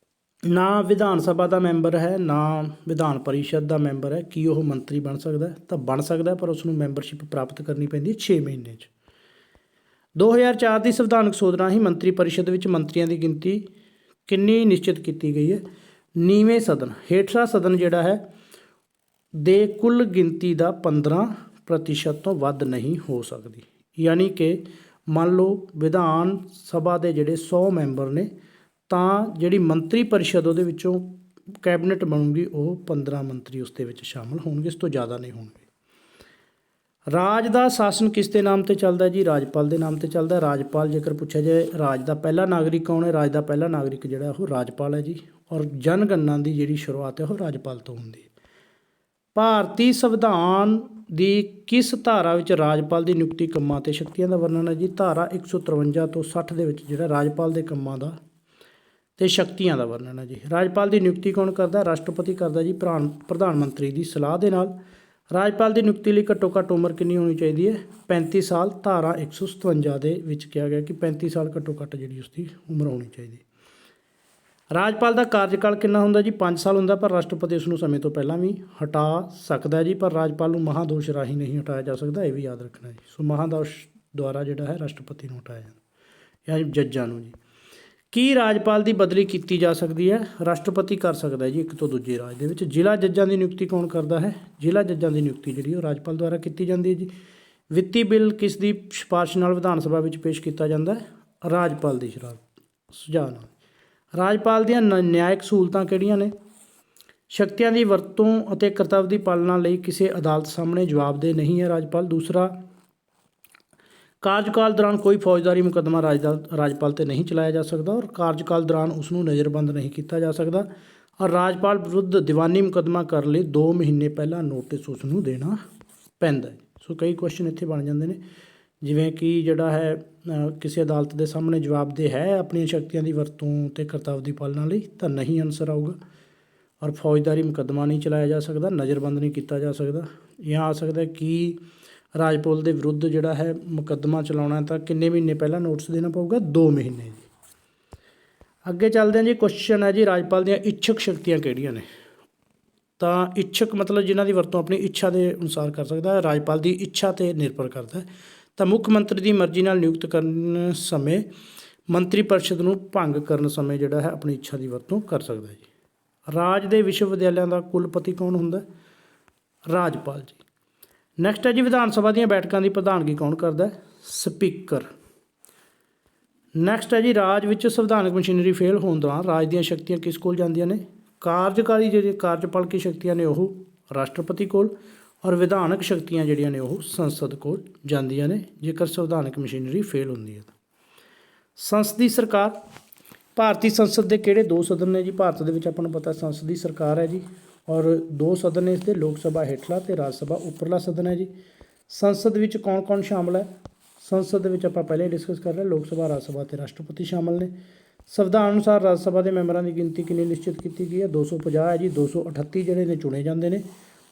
ਨਾ ਵਿਧਾਨ ਸਭਾ ਦਾ ਮੈਂਬਰ ਹੈ ਨਾ ਵਿਧਾਨ ਪਰਿਸ਼ਦ ਦਾ ਮੈਂਬਰ ਹੈ, ਕੀ ਉਹ ਮੰਤਰੀ ਬਣ ਸਕਦਾ? ਤਾਂ ਬਣ ਸਕਦਾ, ਪਰ ਉਸ ਨੂੰ ਮੈਂਬਰਸ਼ਿਪ ਪ੍ਰਾਪਤ ਕਰਨੀ ਪੈਂਦੀ ਹੈ 6 ਮਹੀਨੇ 'ਚ। 2004 ਦੀ ਸੰਵਿਧਾਨਕ ਸੋਧ ਰਾਹੀਂ ਮੰਤਰੀ ਪਰਿਸ਼ਦ ਵਿੱਚ ਮੰਤਰੀਆਂ ਦੀ ਗਿਣਤੀ ਕਿੰਨੀ ਨਿਸ਼ਚਿਤ ਕੀਤੀ ਗਈ ਹੈ? ਨੀਵੇਂ ਸਦਨ, ਹੇਠਲਾ ਸਦਨ ਜਿਹੜਾ ਹੈ ਦੇ ਕੁੱਲ ਗਿਣਤੀ ਦਾ 15% ਤੋਂ ਵੱਧ ਨਹੀਂ ਹੋ ਸਕਦੀ। ਯਾਨੀ ਕਿ ਮੰਨ ਲਓ ਵਿਧਾਨ ਸਭਾ ਦੇ ਜਿਹੜੇ 100 ਮੈਂਬਰ ਨੇ ਤਾਂ ਜਿਹੜੀ ਮੰਤਰੀ ਪਰਿਸ਼ਦ ਉਹਦੇ ਵਿੱਚੋਂ ਕੈਬਨਿਟ ਬਣੂਗੀ ਉਹ 15 ਮੰਤਰੀ ਉਸ ਦੇ ਵਿੱਚ ਸ਼ਾਮਲ ਹੋਣਗੇ, ਇਸ ਤੋਂ ਜ਼ਿਆਦਾ ਨਹੀਂ ਹੋਣਗੇ। ਰਾਜ ਦਾ ਸ਼ਾਸਨ ਕਿਸ ਦੇ ਨਾਮ ਤੇ ਚੱਲਦਾ ਜੀ? ਰਾਜਪਾਲ ਦੇ ਨਾਮ ਤੇ ਚੱਲਦਾ। ਰਾਜਪਾਲ, ਜੇਕਰ ਪੁੱਛਿਆ ਜਾਏ ਰਾਜ ਦਾ ਪਹਿਲਾ ਨਾਗਰਿਕ ਕੌਣ ਹੈ? ਰਾਜ ਦਾ ਪਹਿਲਾ ਨਾਗਰਿਕ ਜਿਹੜਾ ਉਹ ਰਾਜਪਾਲ ਹੈ ਜੀ। ਔਰ ਜਨਗਣਨਾ ਦੀ ਜਿਹੜੀ ਸ਼ੁਰੂਆਤ ਹੈ ਉਹ ਰਾਜਪਾਲ ਤੋਂ ਹੁੰਦੀ ਹੈ। ਭਾਰਤੀ ਸੰਵਿਧਾਨ ਦੀ ਕਿਸ ਧਾਰਾ ਵਿੱਚ ਰਾਜਪਾਲ ਦੀ ਨਿਯੁਕਤੀ, ਕੰਮਾਂ ਅਤੇ ਸ਼ਕਤੀਆਂ ਦਾ ਵਰਣਨ ਹੈ ਜੀ? ਧਾਰਾ 153 ਤੋਂ 60 ਦੇ ਵਿੱਚ ਜਿਹੜਾ ਰਾਜਪਾਲ ਦੇ ਕੰਮਾਂ ਦਾ ਤੇ ਸ਼ਕਤੀਆਂ ਦਾ ਵਰਣਨ ਹੈ ਜੀ। ਰਾਜਪਾਲ ਦੀ ਨਿਯੁਕਤੀ ਕੌਣ ਕਰਦਾ? ਰਾਸ਼ਟਰਪਤੀ ਕਰਦਾ ਜੀ, ਪ੍ਰਧਾਨ ਮੰਤਰੀ ਦੀ ਸਲਾਹ ਦੇ ਨਾਲ। ਰਾਜਪਾਲ ਦੀ ਨਿਯੁਕਤੀ ਲਈ ਘੱਟੋ ਘੱਟ ਉਮਰ ਕਿੰਨੀ ਹੋਣੀ ਚਾਹੀਦੀ ਹੈ? 35 ਸਾਲ। ਧਾਰਾ 157 ਦੇ ਵਿੱਚ ਕਿਹਾ ਗਿਆ ਕਿ 35 ਸਾਲ ਘੱਟੋ ਘੱਟ ਜਿਹੜੀ ਉਸਦੀ ਉਮਰ ਹੋਣੀ ਚਾਹੀਦੀ। ਰਾਜਪਾਲ ਦਾ ਕਾਰਜਕਾਲ ਕਿੰਨਾ ਹੁੰਦਾ ਜੀ? 5 ਸਾਲ ਹੁੰਦਾ, ਪਰ ਰਾਸ਼ਟਰਪਤੀ ਉਸ ਨੂੰ ਸਮੇਂ ਤੋਂ ਪਹਿਲਾਂ ਵੀ ਹਟਾ ਸਕਦਾ ਜੀ। ਪਰ ਰਾਜਪਾਲ ਨੂੰ ਮਹਾਦੋਸ਼ ਰਾਹੀਂ ਨਹੀਂ ਹਟਾਇਆ ਜਾ ਸਕਦਾ, ਇਹ ਵੀ ਯਾਦ ਰੱਖਣਾ ਜੀ। ਸੋ ਮਹਾਦੋਸ਼ ਦੁਆਰਾ ਜਿਹੜਾ ਹੈ ਰਾਸ਼ਟਰਪਤੀ ਨੂੰ ਹਟਾਇਆ ਜਾਂਦਾ ਜਾਂ ਜੱਜਾਂ ਨੂੰ ਜੀ। ਕੀ ਰਾਜਪਾਲ ਦੀ ਬਦਲੀ ਕੀਤੀ ਜਾ ਸਕਦੀ ਹੈ? ਰਾਸ਼ਟਰਪਤੀ ਕਰ ਸਕਦਾ ਜੀ ਇੱਕ ਤੋਂ ਦੂਜੇ ਰਾਜ ਦੇ ਵਿੱਚ। ਜ਼ਿਲ੍ਹਾ ਜੱਜਾਂ ਦੀ ਨਿਯੁਕਤੀ ਕੌਣ ਕਰਦਾ ਹੈ? ਜ਼ਿਲ੍ਹਾ ਜੱਜਾਂ ਦੀ ਨਿਯੁਕਤੀ ਜਿਹੜੀ ਉਹ ਰਾਜਪਾਲ ਦੁਆਰਾ ਕੀਤੀ ਜਾਂਦੀ ਹੈ ਜੀ। ਵਿੱਤੀ ਬਿੱਲ ਕਿਸ ਦੀ ਸਿਫਾਰਿਸ਼ ਨਾਲ ਵਿਧਾਨ ਸਭਾ ਵਿੱਚ ਪੇਸ਼ ਕੀਤਾ ਜਾਂਦਾ ਹੈ? ਰਾਜਪਾਲ ਦੀ ਸੁਝਾਅ ਨਾਲ। ਰਾਜਪਾਲ ਦੀਆਂ ਨਿਆਇਕ ਸਹੂਲਤਾਂ ਕਿਹੜੀਆਂ ਨੇ? ਸ਼ਕਤੀਆਂ ਦੀ ਵਰਤੋਂ ਅਤੇ ਕਰਤੱਵ ਦੀ ਪਾਲਣਾ ਲਈ ਕਿਸੇ ਅਦਾਲਤ ਸਾਹਮਣੇ ਜਵਾਬਦੇਹ ਨਹੀਂ ਹੈ ਰਾਜਪਾਲ। ਦੂਸਰਾ, ਕਾਰਜਕਾਲ ਦੌਰਾਨ ਕੋਈ ਫੌਜਦਾਰੀ ਮੁਕੱਦਮਾ ਰਾਜਪਾਲ 'ਤੇ ਨਹੀਂ ਚਲਾਇਆ ਜਾ ਸਕਦਾ ਔਰ ਕਾਰਜਕਾਲ ਦੌਰਾਨ ਉਸ ਨੂੰ ਨਜ਼ਰਬੰਦ ਨਹੀਂ ਕੀਤਾ ਜਾ ਸਕਦਾ। ਔਰ ਰਾਜਪਾਲ ਵਿਰੁੱਧ ਦੀਵਾਨੀ ਮੁਕੱਦਮਾ ਕਰਨ ਲਈ 2 ਮਹੀਨੇ ਪਹਿਲਾਂ ਨੋਟਿਸ ਉਸ ਨੂੰ ਦੇਣਾ ਪੈਂਦਾ ਹੈ। ਸੋ ਕਈ ਕੁਐਸਚਨ ਇੱਥੇ ਬਣ ਜਾਂਦੇ ਨੇ, ਜਿਵੇਂ ਕਿ ਜਿਹੜਾ ਹੈ ਕਿਸੇ ਅਦਾਲਤ ਦੇ ਸਾਹਮਣੇ ਜਵਾਬਦੇਹ ਹੈ ਆਪਣੀਆਂ ਸ਼ਕਤੀਆਂ ਦੀ ਵਰਤੋਂ ਅਤੇ ਕਰਤੱਵ ਦੀ ਪਾਲਣਾ ਲਈ, ਤਾਂ ਨਹੀਂ ਆਨਸਰ ਆਊਗਾ। ਔਰ ਫੌਜਦਾਰੀ ਮੁਕੱਦਮਾ ਨਹੀਂ ਚਲਾਇਆ ਜਾ ਸਕਦਾ, ਨਜ਼ਰਬੰਦ ਨਹੀਂ ਕੀਤਾ ਜਾ ਸਕਦਾ। ਜਾਂ ਆ ਸਕਦਾ ਕਿ ਰਾਜਪਾਲ ਦੇ ਵਿਰੁੱਧ ਜਿਹੜਾ ਹੈ ਮੁਕੱਦਮਾ ਚਲਾਉਣਾ ਤਾਂ ਕਿੰਨੇ ਮਹੀਨੇ ਪਹਿਲਾਂ ਨੋਟਿਸ ਦੇਣਾ ਪਊਗਾ? 2 ਮਹੀਨੇ ਜੀ। ਅੱਗੇ ਚੱਲਦੇ ਹਾਂ ਜੀ। ਕੁਐਸਚਨ ਹੈ ਜੀ, ਰਾਜਪਾਲ ਦੀਆਂ ਇੱਛਕ ਸ਼ਕਤੀਆਂ ਕਿਹੜੀਆਂ ਨੇ? ਤਾਂ ਇੱਛਕ ਮਤਲਬ ਜਿਨ੍ਹਾਂ ਦੀ ਵਰਤੋਂ ਆਪਣੀ ਇੱਛਾ ਦੇ ਅਨੁਸਾਰ ਕਰ ਸਕਦਾ ਹੈ, ਰਾਜਪਾਲ ਦੀ ਇੱਛਾ 'ਤੇ ਨਿਰਭਰ ਕਰਦਾ ਹੈ। ਤਾਂ ਮੁੱਖ ਮੰਤਰੀ ਦੀ ਮਰਜ਼ੀ ਨਾਲ ਨਿਯੁਕਤ ਕਰਨ ਸਮੇਂ, ਮੰਤਰੀ ਪਰਿਸ਼ਦ ਨੂੰ ਭੰਗ ਕਰਨ ਸਮੇਂ ਜਿਹੜਾ ਹੈ ਆਪਣੀ ਇੱਛਾ ਦੀ ਵਰਤੋਂ ਕਰ ਸਕਦਾ ਜੀ। ਰਾਜ ਦੇ ਵਿਸ਼ਵ ਵਿਦਿਆਲਿਆਂ ਦਾ ਕੁਲਪਤੀ ਕੌਣ ਹੁੰਦਾ? ਰਾਜਪਾਲ ਜੀ। ਨੈਕਸਟ ਹੈ ਜੀ, ਵਿਧਾਨ ਸਭਾ ਦੀਆਂ ਬੈਠਕਾਂ ਦੀ ਪ੍ਰਧਾਨਗੀ ਕੌਣ ਕਰਦਾ ਹੈ? ਸਪੀਕਰ। ਨੈਕਸਟ ਹੈ ਜੀ, ਰਾਜ ਵਿੱਚ ਸੰਵਿਧਾਨਕ ਮਸ਼ੀਨਰੀ ਫੇਲ ਹੋਣ ਦੌਰਾਨ ਰਾਜ ਦੀਆਂ ਸ਼ਕਤੀਆਂ ਕਿਸ ਕੋਲ ਜਾਂਦੀਆਂ ਨੇ? ਕਾਰਜਕਾਰੀ ਜਿਹੜੀ ਕਾਰਜਪਾਲਕੀ ਸ਼ਕਤੀਆਂ ਨੇ ਉਹ ਰਾਸ਼ਟਰਪਤੀ ਕੋਲ, ਔਰ ਵਿਧਾਨਕ ਸ਼ਕਤੀਆਂ ਜਿਹੜੀਆਂ ਨੇ ਉਹ ਸੰਸਦ ਕੋਲ ਜਾਂਦੀਆਂ ਨੇ ਜੇਕਰ ਸੰਵਿਧਾਨਕ ਮਸ਼ੀਨਰੀ ਫੇਲ ਹੁੰਦੀ ਹੈ ਤਾਂ। ਸੰਸਦੀ ਸਰਕਾਰ, ਭਾਰਤੀ ਸੰਸਦ ਦੇ ਕਿਹੜੇ ਦੋ ਸਦਨ ਨੇ ਜੀ? ਭਾਰਤ ਦੇ ਵਿੱਚ ਆਪਾਂ ਨੂੰ ਪਤਾ ਸੰਸਦੀ ਸਰਕਾਰ ਹੈ ਜੀ, ਔਰ ਦੋ ਸਦਨ ਨੇ ਇਸਦੇ, ਲੋਕ ਸਭਾ ਹੇਠਲਾ ਤੇ ਰਾਜ ਸਭਾ ਉੱਪਰਲਾ ਸਦਨ ਹੈ ਜੀ। ਸੰਸਦ ਵਿੱਚ ਕੌਣ ਕੌਣ ਸ਼ਾਮਲ ਹੈ? ਸੰਸਦ ਦੇ ਵਿੱਚ ਆਪਾਂ ਪਹਿਲਾਂ ਹੀ ਡਿਸਕਸ ਕਰ ਰਹੇ, ਲੋਕ ਸਭਾ, ਰਾਜ ਸਭਾ ਤੇ ਰਾਸ਼ਟਰਪਤੀ ਸ਼ਾਮਲ ਨੇ। ਸੰਵਿਧਾਨ ਅਨੁਸਾਰ ਰਾਜ ਸਭਾ ਦੇ ਮੈਂਬਰਾਂ ਦੀ ਗਿਣਤੀ ਕਿੰਨੀ ਨਿਸ਼ਚਿਤ ਕੀਤੀ ਗਈ ਹੈ? 250 ਹੈ ਜੀ। 238 ਜਿਹੜੇ ਨੇ ਚੁਣੇ ਜਾਂਦੇ ਨੇ,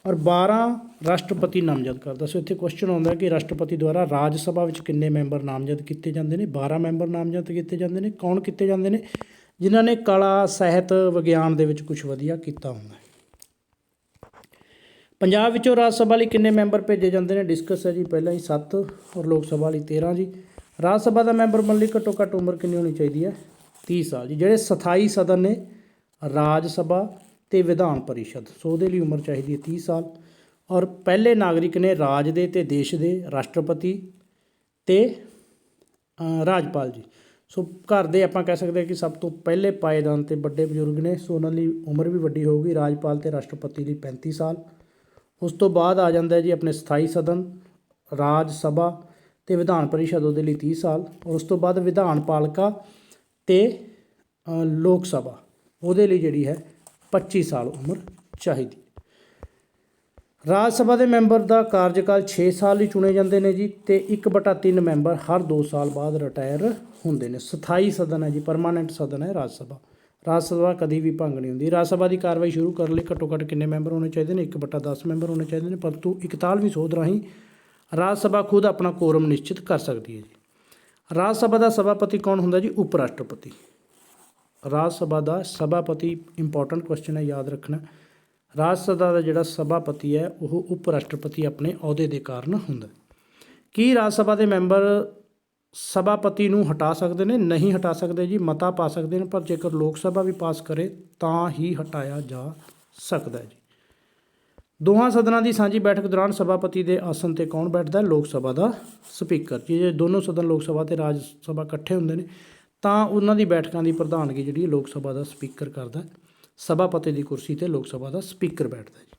ਔਰ 12 ਰਾਸ਼ਟਰਪਤੀ ਨਾਮਜ਼ਦ ਕਰਦਾ। ਸੋ ਇੱਥੇ ਕੁਐਸਚਨ ਆਉਂਦਾ ਕਿ ਰਾਸ਼ਟਰਪਤੀ ਦੁਆਰਾ ਰਾਜ ਸਭਾ ਵਿੱਚ ਕਿੰਨੇ ਮੈਂਬਰ ਨਾਮਜ਼ਦ ਕੀਤੇ ਜਾਂਦੇ ਨੇ? 12 ਮੈਂਬਰ ਨਾਮਜ਼ਦ ਕੀਤੇ ਜਾਂਦੇ ਨੇ। ਕੌਣ ਕੀਤੇ ਜਾਂਦੇ ਨੇ? ਜਿਨ੍ਹਾਂ ਨੇ ਕਲਾ, ਸਾਹਿਤ, ਵਿਗਿਆਨ ਦੇ ਵਿੱਚ ਕੁਝ ਵਧੀਆ ਕੀਤਾ ਹੁੰਦਾ ਹੈ। ਪੰਜਾਬ ਵਿੱਚੋਂ ਰਾਜ ਸਭਾ ਲਈ ਕਿੰਨੇ ਮੈਂਬਰ ਭੇਜੇ ਜਾਂਦੇ ਨੇ? ਡਿਸਕਸ ਹੈ ਜੀ ਪਹਿਲਾਂ ਹੀ 7, ਔਰ ਲੋਕ ਸਭਾ ਲਈ 13 ਜੀ। ਰਾਜ ਸਭਾ ਦਾ ਮੈਂਬਰ ਬਣਨ ਲਈ ਘੱਟੋ ਘੱਟ ਉਮਰ ਕਿੰਨੀ ਹੋਣੀ ਚਾਹੀਦੀ ਹੈ? 30 ਸਾਲ ਜੀ। ਜਿਹੜੇ ਸਥਾਈ ਸਦਨ ਨੇ ਰਾਜ ਸਭਾ ਤੇ ਵਿਧਾਨ ਪਰਿਸ਼ਦ, ਸੋ ਉਹਦੇ ਲਈ ਉਮਰ ਚਾਹੀਦੀ ਹੈ 30 ਸਾਲ। ਔਰ ਪਹਿਲੇ ਨਾਗਰਿਕ ਨੇ ਰਾਜ ਦੇ ਤੇ ਦੇਸ਼ ਦੇ ਰਾਸ਼ਟਰਪਤੀ ਤੇ ਰਾਜਪਾਲ ਜੀ। ਸੋ ਘਰ ਦੇ ਆਪਾਂ ਕਹਿ ਸਕਦੇ ਹਾਂ ਕਿ ਸਭ ਤੋਂ ਪਹਿਲੇ ਪਾਏਦਾਨ ਤੇ ਵੱਡੇ ਬਜ਼ੁਰਗ ਨੇ, ਸੋ ਉਹਨਾਂ ਲਈ ਉਮਰ ਵੀ ਵੱਡੀ ਹੋਊਗੀ। ਰਾਜਪਾਲ ਤੇ ਰਾਸ਼ਟਰਪਤੀ ਲਈ 35 ਸਾਲ। ਉਸ ਤੋਂ ਬਾਅਦ ਆ ਜਾਂਦਾ ਜੀ ਆਪਣੇ ਸਥਾਈ ਸਦਨ, ਰਾਜ ਸਭਾ ਤੇ ਵਿਧਾਨ ਪਰਿਸ਼ਦ, ਉਹਦੇ ਲਈ 30 ਸਾਲ। ਔਰ ਉਸ ਤੋਂ ਬਾਅਦ ਵਿਧਾਨ ਪਾਲਿਕਾ ਤੇ ਲੋਕ ਸਭਾ, ਉਹਦੇ ਲਈ ਜਿਹੜੀ ਹੈ 25 ਸਾਲ ਉਮਰ ਚਾਹੀਦੀ। ਰਾਜ ਸਭਾ ਦੇ ਮੈਂਬਰ ਦਾ ਕਾਰਜਕਾਲ 6 ਸਾਲ ਲਈ ਚੁਣੇ ਜਾਂਦੇ ਨੇ ਜੀ, ਤੇ 1/3 ਮੈਂਬਰ ਹਰ 2 ਸਾਲ ਬਾਅਦ ਰਿਟਾਇਰ ਹੁੰਦੇ ਨੇ। ਸਥਾਈ ਸਦਨ ਹੈ ਜੀ, ਪਰਮਾਨੈਂਟ ਸਦਨ ਹੈ ਰਾਜ ਸਭਾ। ਰਾਜ ਸਭਾ ਕਦੀ ਵੀ ਭੰਗ ਨਹੀਂ ਹੁੰਦੀ। ਰਾਜ ਸਭਾ ਦੀ ਕਾਰਵਾਈ ਸ਼ੁਰੂ ਕਰਨ ਲਈ ਘੱਟੋ ਘੱਟ ਕਿੰਨੇ ਮੈਂਬਰ ਹੋਣੇ ਚਾਹੀਦੇ ਨੇ? 1/10 ਮੈਂਬਰ ਹੋਣੇ ਚਾਹੀਦੇ ਨੇ, ਪਰੰਤੂ 41ਵੀਂ ਸੋਧ ਰਾਹੀਂ ਰਾਜ ਸਭਾ ਖੁਦ ਆਪਣਾ ਕੋਰਮ ਨਿਸ਼ਚਿਤ ਕਰ ਸਕਦੀ ਹੈ ਜੀ। ਰਾਜ ਸਭਾ ਦਾ ਸਭਾਪਤੀ ਕੌਣ ਹੁੰਦਾ ਜੀ? ਉਪ ਰਾਸ਼ਟਰਪਤੀ। ਰਾਜ ਸਭਾ ਦਾ ਸਭਾਪਤੀ ਇੰਪੋਰਟੈਂਟ ਕੁਐਸਚਨ ਹੈ, ਯਾਦ ਰੱਖਣਾ। ਰਾਜ ਸਭਾ ਦਾ ਜਿਹੜਾ ਸਭਾਪਤੀ ਹੈ ਉਹ ਉਪ ਰਾਸ਼ਟਰਪਤੀ ਆਪਣੇ ਅਹੁਦੇ ਦੇ ਕਾਰਨ ਹੁੰਦਾ। ਕੀ ਰਾਜ ਸਭਾ ਦੇ ਮੈਂਬਰ ਸਭਾਪਤੀ ਨੂੰ ਹਟਾ ਸਕਦੇ ਨੇ? ਨਹੀਂ ਹਟਾ ਸਕਦੇ ਜੀ, ਮਤਾ ਪਾ ਸਕਦੇ ਨੇ, ਪਰ ਜੇਕਰ ਲੋਕ ਸਭਾ ਵੀ ਪਾਸ ਕਰੇ ਤਾਂ ਹੀ ਹਟਾਇਆ ਜਾ ਸਕਦਾ ਜੀ। ਦੋਹਾਂ ਸਦਨਾਂ ਦੀ ਸਾਂਝੀ ਬੈਠਕ ਦੌਰਾਨ ਸਭਾਪਤੀ ਦੇ ਆਸਣ ਤੇ ਕੌਣ ਬੈਠਦਾ? ਲੋਕ ਸਭਾ ਦਾ ਸਪੀਕਰ ਜੀ। ਜੇ ਦੋਨੋਂ ਸਦਨ ਲੋਕ ਸਭਾ ਤੇ ਰਾਜ ਸਭਾ ਇਕੱਠੇ ਹੁੰਦੇ ਨੇ ਤਾਂ ਉਹਨਾਂ ਦੀ ਬੈਠਕਾਂ ਦੀ ਪ੍ਰਧਾਨਗੀ ਜਿਹੜੀ ਲੋਕ ਸਭਾ ਦਾ ਸਪੀਕਰ ਕਰਦਾ। ਸਭਾਪਤੀ ਦੀ ਕੁਰਸੀ ਤੇ ਲੋਕ ਸਭਾ ਦਾ ਸਪੀਕਰ ਬੈਠਦਾ ਜੀ।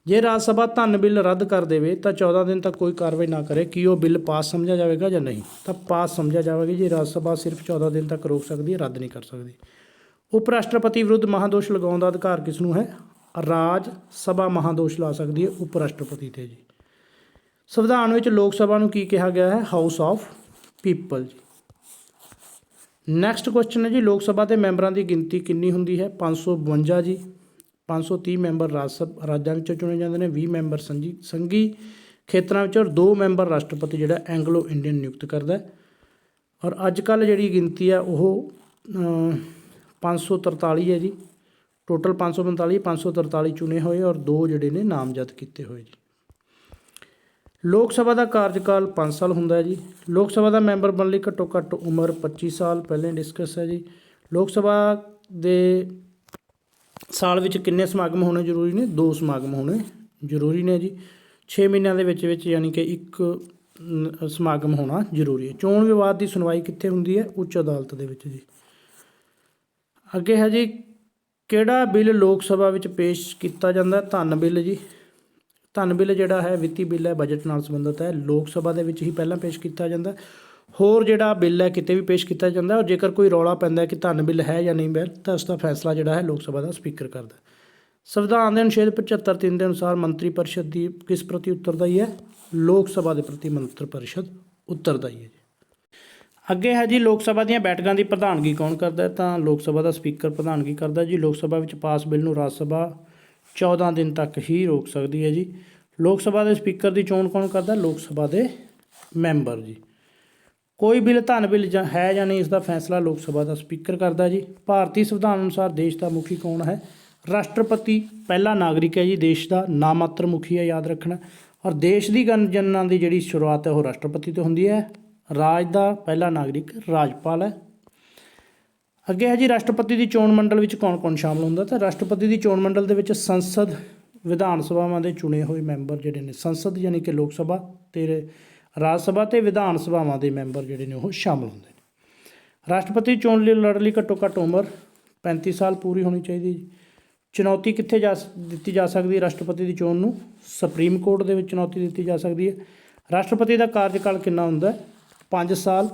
ਜੇ ਰਾਜ ਸਭਾ ਧਨ ਬਿੱਲ ਰੱਦ ਕਰ ਦੇਵੇ ਤਾਂ 14 ਦਿਨ ਤੱਕ ਕੋਈ ਕਾਰਵਾਈ ਨਾ ਕਰੇ, ਕੀ ਉਹ ਬਿੱਲ ਪਾਸ ਸਮਝਿਆ ਜਾਵੇਗਾ ਜਾਂ ਨਹੀਂ? ਤਾਂ ਪਾਸ ਸਮਝਿਆ ਜਾਵੇਗਾ ਜੀ। ਰਾਜ ਸਭਾ ਸਿਰਫ 14 ਦਿਨ ਤੱਕ ਰੋਕ ਸਕਦੀ ਹੈ, ਰੱਦ ਨਹੀਂ ਕਰ ਸਕਦੀ। ਉਪ ਰਾਸ਼ਟਰਪਤੀ ਵਿਰੁੱਧ ਮਹਾਦੋਸ਼ ਲਗਾਉਣ ਦਾ ਅਧਿਕਾਰ ਕਿਸ ਨੂੰ ਹੈ? ਰਾਜ ਸਭਾ ਮਹਾਦੋਸ਼ ਲਾ ਸਕਦੀ ਹੈ ਉਪ ਰਾਸ਼ਟਰਪਤੀ 'ਤੇ ਜੀ। ਸੰਵਿਧਾਨ ਵਿੱਚ ਲੋਕ ਸਭਾ ਨੂੰ ਕੀ ਕਿਹਾ ਗਿਆ ਹੈ? ਹਾਊਸ ਆਫ ਪੀਪਲ ਜੀ। ਨੈਕਸਟ ਕੁਐਸਚਨ ਹੈ ਜੀ, ਲੋਕ ਸਭਾ ਦੇ ਮੈਂਬਰਾਂ ਦੀ ਗਿਣਤੀ ਕਿੰਨੀ ਹੁੰਦੀ ਹੈ? 552 ਜੀ। 530 ਮੈਂਬਰ ਰਾਜਾਂ ਵਿੱਚੋਂ ਚੁਣੇ ਜਾਂਦੇ ਨੇ, 20 ਮੈਂਬਰ ਸੰਘੀ ਖੇਤਰਾਂ ਵਿੱਚੋਂ, ਔਰ 2 ਮੈਂਬਰ ਰਾਸ਼ਟਰਪਤੀ ਜਿਹੜਾ ਐਂਗਲੋ ਇੰਡੀਅਨ ਨਿਯੁਕਤ ਕਰਦਾ। ਔਰ ਅੱਜ ਕੱਲ੍ਹ ਜਿਹੜੀ ਗਿਣਤੀ ਹੈ ਉਹ 543 ਹੈ ਜੀ। ਟੋਟਲ 545, 543 ਚੁਣੇ ਹੋਏ ਔਰ 2 ਜਿਹੜੇ ਨੇ ਨਾਮਜ਼ਦ ਕੀਤੇ ਹੋਏ ਜੀ। ਲੋਕ ਸਭਾ ਦਾ ਕਾਰਜਕਾਲ 5 ਸਾਲ ਹੁੰਦਾ ਹੈ ਜੀ। ਲੋਕ ਸਭਾ ਦਾ ਮੈਂਬਰ ਬਣਨ ਲਈ ਘੱਟੋ ਘੱਟ ਉਮਰ 25 ਸਾਲ, ਪਹਿਲਾਂ ਹੀ ਡਿਸਕਸ ਹੈ ਜੀ। ਲੋਕ ਸਭਾ ਦੇ ਸਾਲ ਵਿੱਚ ਕਿੰਨੇ ਸਮਾਗਮ ਹੋਣੇ ਜ਼ਰੂਰੀ ਨੇ? 2 ਸਮਾਗਮ ਹੋਣੇ ਜ਼ਰੂਰੀ ਨੇ ਜੀ। 6 ਮਹੀਨਿਆਂ ਦੇ ਵਿੱਚ ਯਾਨੀ ਕਿ 1 ਸਮਾਗਮ ਹੋਣਾ ਜ਼ਰੂਰੀ ਹੈ। ਚੋਣ ਵਿਵਾਦ ਦੀ ਸੁਣਵਾਈ ਕਿੱਥੇ ਹੁੰਦੀ ਹੈ? ਉੱਚ ਅਦਾਲਤ ਦੇ ਵਿੱਚ ਜੀ। ਅੱਗੇ ਹੈ ਜੀ, ਕਿਹੜਾ ਬਿੱਲ ਲੋਕ ਸਭਾ ਵਿੱਚ ਪੇਸ਼ ਕੀਤਾ ਜਾਂਦਾ? ਧਨ ਬਿੱਲ ਜੀ। ਧਨ ਬਿੱਲ ਜਿਹੜਾ ਹੈ ਵਿੱਤੀ ਬਿੱਲ ਹੈ, ਬਜਟ ਨਾਲ ਸੰਬੰਧਿਤ ਹੈ, ਲੋਕ ਸਭਾ ਦੇ ਵਿੱਚ ਹੀ ਪਹਿਲਾਂ ਪੇਸ਼ ਕੀਤਾ ਜਾਂਦਾ। ਹੋਰ ਜਿਹੜਾ ਬਿੱਲ ਹੈ ਕਿਤੇ ਵੀ ਪੇਸ਼ ਕੀਤਾ ਜਾਂਦਾ, ਔਰ ਜੇਕਰ ਕੋਈ ਰੌਲਾ ਪੈਂਦਾ ਕਿ ਧਨ ਬਿੱਲ ਹੈ ਜਾਂ ਨਹੀਂ ਬਿੱਲ, ਤਾਂ ਉਸ ਦਾ ਫੈਸਲਾ ਜਿਹੜਾ ਹੈ ਲੋਕ ਸਭਾ ਦਾ ਸਪੀਕਰ ਕਰਦਾ। ਸੰਵਿਧਾਨ ਦੇ ਅਨੁਛੇਦ 75(3) ਦੇ ਅਨੁਸਾਰ ਮੰਤਰੀ ਪਰਿਸ਼ਦ ਦੀ ਕਿਸ ਪ੍ਰਤੀ ਉੱਤਰਦਾਈ ਹੈ? ਲੋਕ ਸਭਾ ਦੇ ਪ੍ਰਤੀ ਮੰਤਰੀ ਪਰਿਸ਼ਦ ਉੱਤਰਦਾਈ ਹੈ ਜੀ। ਅੱਗੇ ਹੈ ਜੀ, ਲੋਕ ਸਭਾ ਦੀਆਂ ਬੈਠਕਾਂ ਦੀ ਪ੍ਰਧਾਨਗੀ ਕੌਣ ਕਰਦਾ? ਤਾਂ ਲੋਕ ਸਭਾ ਦਾ ਸਪੀਕਰ ਪ੍ਰਧਾਨਗੀ ਕਰਦਾ ਜੀ। ਲੋਕ ਸਭਾ ਵਿੱਚ ਪਾਸ ਬਿੱਲ ਨੂੰ ਰਾਜ ਸਭਾ 14 ਦਿਨ ਤੱਕ ਹੀ ਰੋਕ ਸਕਦੀ ਹੈ ਜੀ। ਲੋਕ ਸਭਾ ਦੇ ਸਪੀਕਰ ਦੀ ਚੋਣ ਕੌਣ ਕਰਦਾ? ਲੋਕ ਸਭਾ ਦੇ ਮੈਂਬਰ ਜੀ। ਕੋਈ ਬਿੱਲ ਧਨ ਬਿੱਲ ਹੈ ਜਾਂ ਨਹੀਂ, ਇਸ ਦਾ ਫੈਸਲਾ ਲੋਕ ਸਭਾ ਦਾ ਸਪੀਕਰ ਕਰਦਾ ਜੀ। ਭਾਰਤੀ ਸੰਵਿਧਾਨ ਅਨੁਸਾਰ ਦੇਸ਼ ਦਾ ਮੁਖੀ ਕੌਣ ਹੈ? ਰਾਸ਼ਟਰਪਤੀ ਪਹਿਲਾ ਨਾਗਰਿਕ ਹੈ ਜੀ ਦੇਸ਼ ਦਾ, ਨਾਮਾਤਰ ਮੁਖੀ ਹੈ, ਯਾਦ ਰੱਖਣਾ। ਔਰ ਦੇਸ਼ ਦੀ ਗਣਨਾ ਦੀ ਜਿਹੜੀ ਸ਼ੁਰੂਆਤ ਹੈ ਉਹ ਰਾਸ਼ਟਰਪਤੀ ਤੋਂ ਹੁੰਦੀ ਹੈ। ਰਾਜ ਦਾ ਪਹਿਲਾ ਨਾਗਰਿਕ ਰਾਜਪਾਲ ਹੈ। ਅੱਗੇ ਹੈ ਜੀ, ਰਾਸ਼ਟਰਪਤੀ ਦੀ ਚੋਣ ਮੰਡਲ ਵਿੱਚ ਕੌਣ ਕੌਣ ਸ਼ਾਮਲ ਹੁੰਦਾ? ਤਾਂ ਰਾਸ਼ਟਰਪਤੀ ਦੀ ਚੋਣ ਮੰਡਲ ਦੇ ਵਿੱਚ ਸੰਸਦ, ਵਿਧਾਨ ਸਭਾਵਾਂ ਦੇ ਚੁਣੇ ਹੋਏ ਮੈਂਬਰ ਜਿਹੜੇ ਨੇ, ਸੰਸਦ ਯਾਨੀ ਕਿ ਲੋਕ ਸਭਾ ਤੇ ਰਾਜ ਸਭਾ ਤੇ ਵਿਧਾਨ ਸਭਾਵਾਂ ਦੇ ਮੈਂਬਰ ਜਿਹੜੇ ਨੇ ਉਹ ਸ਼ਾਮਲ ਹੁੰਦੇ ਨੇ। ਰਾਸ਼ਟਰਪਤੀ ਚੋਣ ਲਈ ਲੜਨ ਲਈ ਘੱਟੋ ਘੱਟ ਉਮਰ 35 ਸਾਲ ਪੂਰੀ ਹੋਣੀ ਚਾਹੀਦੀ ਜੀ। ਚੁਣੌਤੀ ਕਿੱਥੇ ਦਿੱਤੀ ਜਾ ਸਕਦੀ ਹੈ ਰਾਸ਼ਟਰਪਤੀ ਦੀ ਚੋਣ ਨੂੰ? ਸੁਪਰੀਮ ਕੋਰਟ ਦੇ ਵਿੱਚ ਚੁਣੌਤੀ ਦਿੱਤੀ ਜਾ ਸਕਦੀ ਹੈ। ਰਾਸ਼ਟਰਪਤੀ ਦਾ ਕਾਰਜਕਾਲ ਕਿੰਨਾ ਹੁੰਦਾ ਹੈ? 5 ਸਾਲ।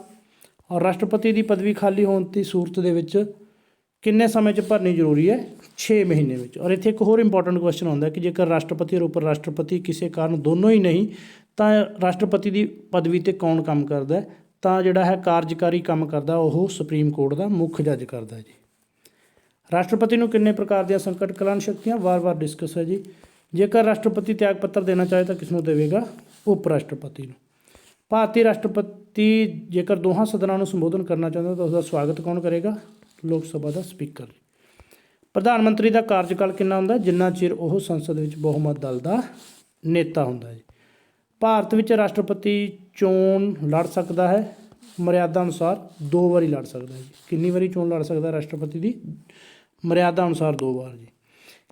ਔਰ ਰਾਸ਼ਟਰਪਤੀ ਦੀ ਪਦਵੀ ਖਾਲੀ ਹੋਣ ਦੀ ਸੂਰਤ ਦੇ ਵਿੱਚ ਕਿੰਨੇ ਸਮੇਂ 'ਚ ਭਰਨੀ ਜ਼ਰੂਰੀ ਹੈ? 6 ਮਹੀਨੇ ਵਿੱਚ। ਔਰ ਇੱਥੇ ਇੱਕ ਹੋਰ ਇੰਪੋਰਟੈਂਟ ਕੁਐਸਚਨ ਆਉਂਦਾ ਕਿ ਜੇਕਰ ਰਾਸ਼ਟਰਪਤੀ ਔਰ ਉਪ ਰਾਸ਼ਟਰਪਤੀ ਕਿਸੇ ਕਾਰਨ ਦੋਨੋਂ ਹੀ ਨਹੀਂ ਤਾਂ ਰਾਸ਼ਟਰਪਤੀ ਦੀ ਪਦਵੀ 'ਤੇ ਕੌਣ ਕੰਮ ਕਰਦਾ ਹੈ? ਤਾਂ ਜਿਹੜਾ ਹੈ ਕਾਰਜਕਾਰੀ ਕੰਮ ਕਰਦਾ ਉਹ ਸੁਪਰੀਮ ਕੋਰਟ ਦਾ ਮੁੱਖ ਜੱਜ ਕਰਦਾ ਜੀ। ਰਾਸ਼ਟਰਪਤੀ ਨੂੰ ਕਿੰਨੇ ਪ੍ਰਕਾਰ ਦੀਆਂ ਸੰਕਟ ਕਲਿਆਣ ਸ਼ਕਤੀਆਂ? ਵਾਰ-ਵਾਰ ਡਿਸਕਸ ਹੈ ਜੀ। ਜੇਕਰ ਰਾਸ਼ਟਰਪਤੀ ਤਿਆਗ ਪੱਤਰ ਦੇਣਾ ਚਾਹੇ ਤਾਂ ਕਿਸ ਨੂੰ ਦੇਵੇਗਾ? ਉਪ ਰਾਸ਼ਟਰਪਤੀ ਨੂੰ। ਭਾਰਤੀ ਰਾਸ਼ਟਰਪਤੀ ਜੇਕਰ ਦੋਹਾਂ ਸਦਨਾਂ ਨੂੰ ਸੰਬੋਧਨ ਕਰਨਾ ਚਾਹੁੰਦਾ ਤਾਂ ਉਸਦਾ ਸਵਾਗਤ ਕੌਣ ਕਰੇਗਾ? ਲੋਕ ਸਭਾ ਦਾ ਸਪੀਕਰ। ਪ੍ਰਧਾਨ ਮੰਤਰੀ ਦਾ ਕਾਰਜਕਾਲ ਕਿੰਨਾ ਹੁੰਦਾ? ਜਿੰਨਾ ਚਿਰ ਉਹ ਸੰਸਦ ਵਿੱਚ ਬਹੁਮਤ ਦਲ ਦਾ ਨੇਤਾ ਹੁੰਦਾ ਜੀ। ਭਾਰਤ ਵਿੱਚ ਰਾਸ਼ਟਰਪਤੀ ਚੋਣ ਲੜ ਸਕਦਾ ਹੈ ਮਰਿਆਦਾ ਅਨੁਸਾਰ 2 ਵਾਰੀ ਲੜ ਸਕਦਾ ਹੈ ਜੀ। ਕਿੰਨੀ ਵਾਰੀ ਚੋਣ ਲੜ ਸਕਦਾ ਰਾਸ਼ਟਰਪਤੀ ਦੀ? ਮਰਿਆਦਾ ਅਨੁਸਾਰ 2 ਵਾਰ ਜੀ।